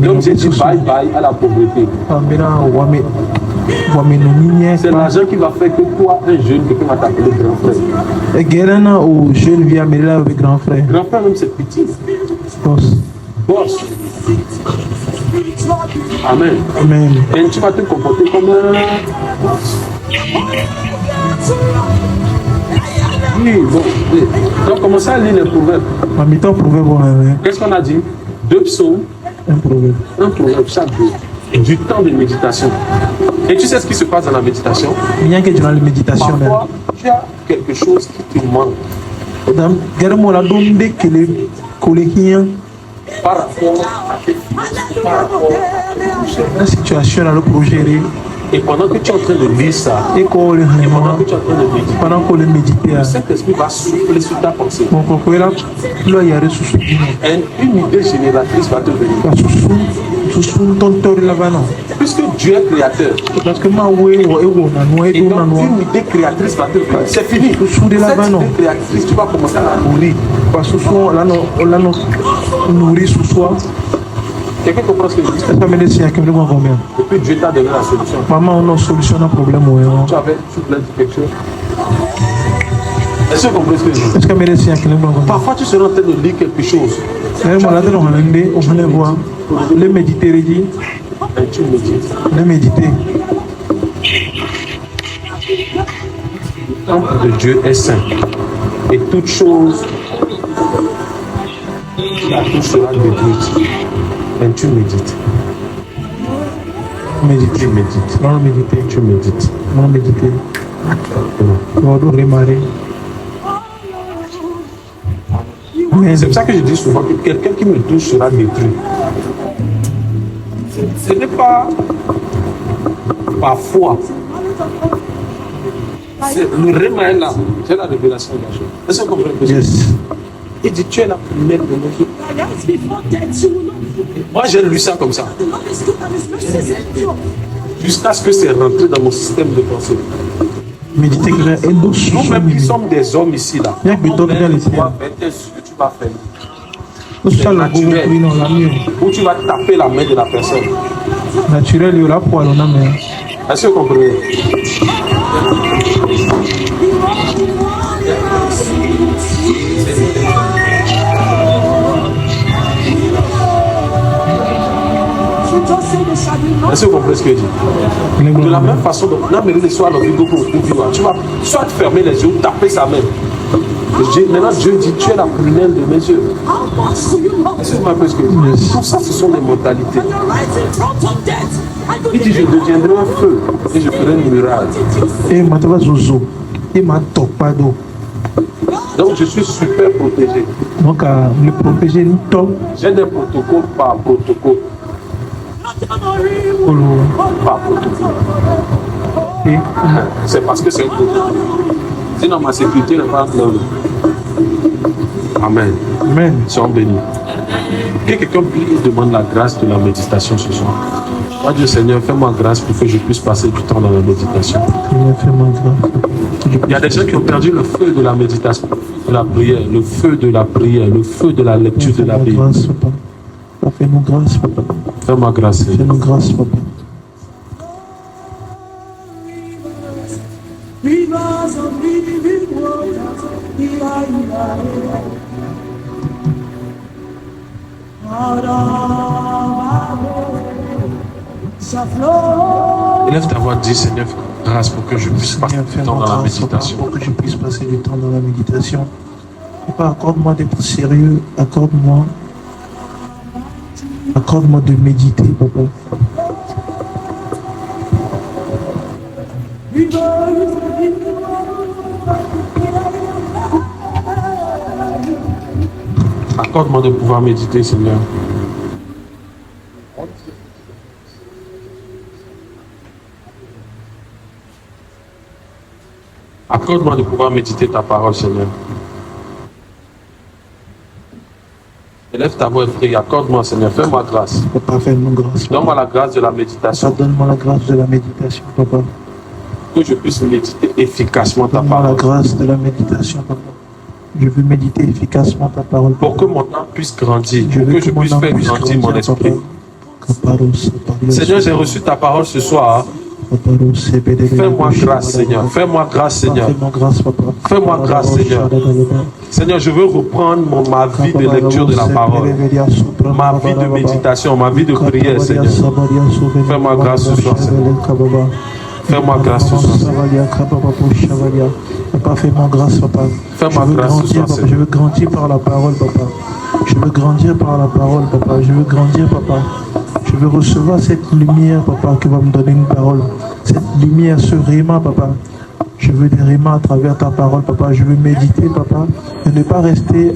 [SPEAKER 6] Donc j'ai dit bye bye à la pauvreté. C'est l'argent qui va faire que toi, un jeune, quelqu'un va t'appeler grand frère. Grand frère même c'est petit. Boss. Amen.
[SPEAKER 2] Amen.
[SPEAKER 6] Et tu vas te comporter comme un boss. Oui, bon. Oui. Donc commencez à lire les proverbes. Qu'est-ce qu'on a dit? 2 psaumes. Un proverbe chaque jour. Du temps de méditation. Et tu sais ce qui se passe dans la méditation? Parfois, tu as quelque chose qui te manque. Par rapport à tes finances, par rapport à
[SPEAKER 2] la situation dans le projet.
[SPEAKER 6] Et pendant que tu es en train de lire ça, et pendant que tu es en train de méditer, le Saint-Esprit va souffler sur ta pensée. Et une idée génératrice va te venir. Puisque Dieu est créateur, et donc une idée créatrice va te venir. C'est fini. Cette idée créatrice, tu vas commencer à la nourrir. Quelqu'un comprend ce que je dis? Et puis Dieu t'a donné la solution. Tu avais de quelque chose. Est-ce que vous comprenez ce que je dis? Parfois tu seras en train de lire quelque chose. Et tu médites. Le temple de Dieu est saint. Et toute chose la touche sera détruite. Et tu médites. Tu médites. C'est pour ça que je dis souvent que quelqu'un qui me touche sera détruit. Ce n'est pas par foi. Le réma est là. C'est la révélation de la chose. Est-ce que vous comprenez?
[SPEAKER 2] Yes.
[SPEAKER 6] Il dit tu es la première de nos jours. Moi j'ai lu ça comme ça. Jusqu'à ce que c'est rentré dans mon système de pensée. Nous-mêmes qui sommes des hommes ici là. Tu vas faire. C'est naturel. Ou tu vas taper la main de la personne.
[SPEAKER 2] Naturel, il y aura pour la main.
[SPEAKER 6] Est-ce que vous comprenez? Est-ce que vous comprenez ce que je dis? De la même façon, tu vas soit fermer les yeux ou taper sa main. Maintenant, Dieu dit, tu es la prunelle de mes yeux. Est-ce que vous comprenez ce que je dis? Tout ça, ce sont des mentalités. Il dit, je deviendrai un feu et je ferai une muraille. Donc, je suis super protégé.
[SPEAKER 2] Donc, le protéger,
[SPEAKER 6] j'ai des protocoles par protocole. Par protocole. C'est parce que c'est un protocole. Sinon, ma sécurité n'est pas claire. Amen.
[SPEAKER 2] Amen.
[SPEAKER 6] Soyons bénis. Que quelqu'un demande la grâce de la méditation ce soir. Moi, Dieu Seigneur, fais-moi grâce pour que je puisse passer du temps dans la méditation. Il y a des gens qui ont perdu le feu de la méditation, de la prière, le feu de la prière, le feu de la lecture de la Bible.
[SPEAKER 2] Fais-nous grâce, papa.
[SPEAKER 6] Fais-moi grâce.
[SPEAKER 2] Fais-nous grâce, papa.
[SPEAKER 6] Élève ta voix, dis Seigneur, grâce pour que je puisse passer du temps dans la méditation.
[SPEAKER 2] Pour que je puisse passer du temps dans la méditation. Papa, accorde-moi d'être sérieux, accorde-moi de méditer, papa.
[SPEAKER 6] Accorde-moi de pouvoir méditer, Seigneur. Accorde-moi de pouvoir méditer ta parole, Seigneur. Élève ta voix et prie. Accorde-moi, Seigneur. Fais-moi grâce.
[SPEAKER 2] Papa, fais-moi grâce.
[SPEAKER 6] Donne-moi la grâce de la méditation.
[SPEAKER 2] Papa, donne-moi la grâce de la méditation, papa.
[SPEAKER 6] Que je puisse méditer efficacement ta
[SPEAKER 2] Donne-moi la
[SPEAKER 6] parole.
[SPEAKER 2] grâce de la méditation, papa. Je veux méditer efficacement ta parole.
[SPEAKER 6] Pour que mon âme puisse grandir.
[SPEAKER 2] Je
[SPEAKER 6] Pour
[SPEAKER 2] veux
[SPEAKER 6] que je
[SPEAKER 2] mon
[SPEAKER 6] puisse
[SPEAKER 2] âme
[SPEAKER 6] faire
[SPEAKER 2] puisse
[SPEAKER 6] grandir mon
[SPEAKER 2] grandir,
[SPEAKER 6] esprit.
[SPEAKER 2] papa.
[SPEAKER 6] Seigneur, j'ai reçu ta parole ce soir. Fais-moi grâce, Seigneur. Fais-moi grâce, Seigneur.
[SPEAKER 2] Fais-moi grâce, papa.
[SPEAKER 6] Fais-moi grâce, Seigneur. Seigneur, je veux reprendre ma vie de lecture de la parole, ma vie de méditation, ma vie de prière, Seigneur. Fais-moi grâce ce soir, Seigneur. Fais-moi grâce ce soir, Seigneur.
[SPEAKER 2] Papa, fais-moi grâce, papa.
[SPEAKER 6] Fais-moi grâce ce soir, Seigneur.
[SPEAKER 2] Je veux grandir par la parole, papa. Je veux grandir par la parole, papa. Je veux grandir, papa. Je veux recevoir cette lumière, papa, qui va me donner une parole. Cette lumière, ce rhéma, papa. Je veux des rhémas à travers ta parole, papa. Je veux méditer, papa. Et ne pas rester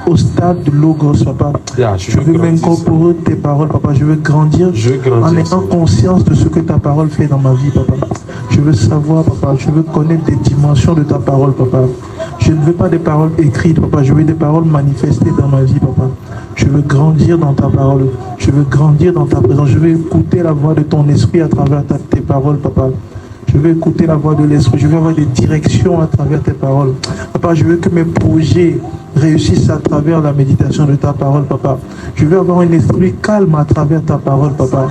[SPEAKER 2] au stade de logos, papa. Je veux m'incorporer tes paroles, papa. Je veux grandir en ayant conscience de ce que ta parole fait dans ma vie, papa. Je veux savoir, papa. Je veux connaître des dimensions de ta parole, papa. Je ne veux pas des paroles écrites, papa. Je veux des paroles manifestées dans ma vie, papa. Je veux grandir dans ta parole. Je veux grandir dans ta présence. Je veux écouter la voix de ton esprit à travers tes paroles, papa. Je veux écouter la voix de l'esprit. Je veux avoir des directions à travers tes paroles. Papa, je veux que mes projets réussissent à travers la méditation de ta parole, papa. Je veux avoir un esprit calme à travers ta parole, papa.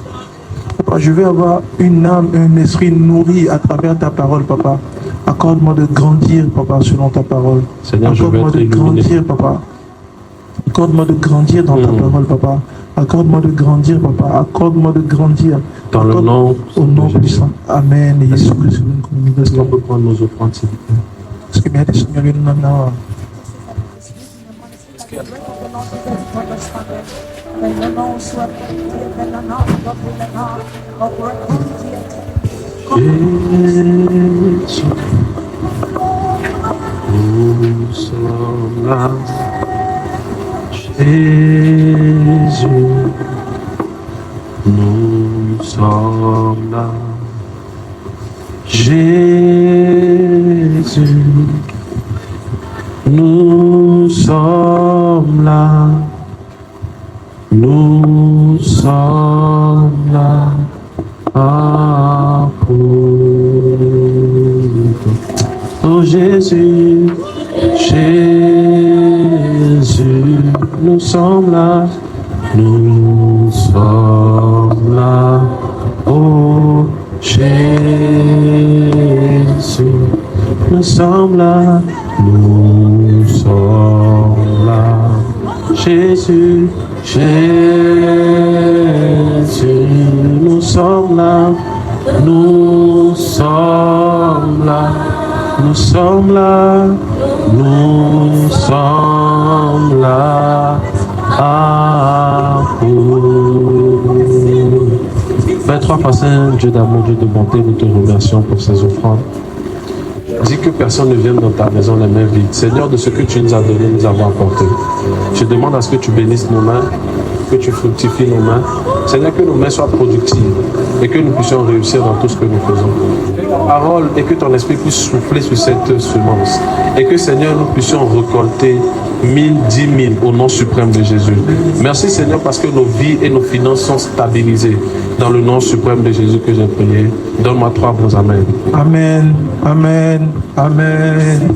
[SPEAKER 2] Papa, je veux avoir une âme, un esprit nourri à travers ta parole, papa. Accorde-moi de grandir, papa, selon ta parole.
[SPEAKER 6] Seigneur,
[SPEAKER 2] Accorde-moi de grandir, papa. Accorde-moi de grandir dans ta parole, papa. Accorde-moi de grandir, papa. Accorde-moi de grandir.
[SPEAKER 6] Dans le nom
[SPEAKER 2] au nom puissant. Amen. Et Jésus Christ,
[SPEAKER 6] est-ce qu'on peut prendre nos offrandes, s'il vous plaît?
[SPEAKER 2] Est-ce que bien des seigneurs viennent maintenant?
[SPEAKER 6] Jésus, nous sommes là. Jésus, nous sommes là. Jésus, nous sommes là. Nous sommes là. Ah, pour oh Jésus, Jésus, nous sommes là. Nous sommes là. Oh Jésus, nous sommes là. Nous sommes là. Jésus, Jésus, nous sommes là. Nous sommes là. Nous sommes là. Nous sommes là. Ah, Père trois fois saint, Dieu d'amour, Dieu de bonté, nous te remercions pour ces offrandes. Dis que personne ne vienne dans ta maison les mains vides. Seigneur, de ce que tu nous as donné, nous avons apporté. Je demande à ce que tu bénisses nos mains, que tu fructifies nos mains. Seigneur, que nos mains soient productives et que nous puissions réussir dans tout ce que nous faisons. Parole, et que ton esprit puisse souffler sur cette semence. Et que, Seigneur, nous puissions récolter 1000, 10 000 au nom suprême de Jésus. Merci, Seigneur, parce que nos vies et nos finances sont stabilisées. Dans le nom suprême de Jésus que j'ai prié. Donne-moi 3 bons amens.
[SPEAKER 2] Amen. Amen. Amen.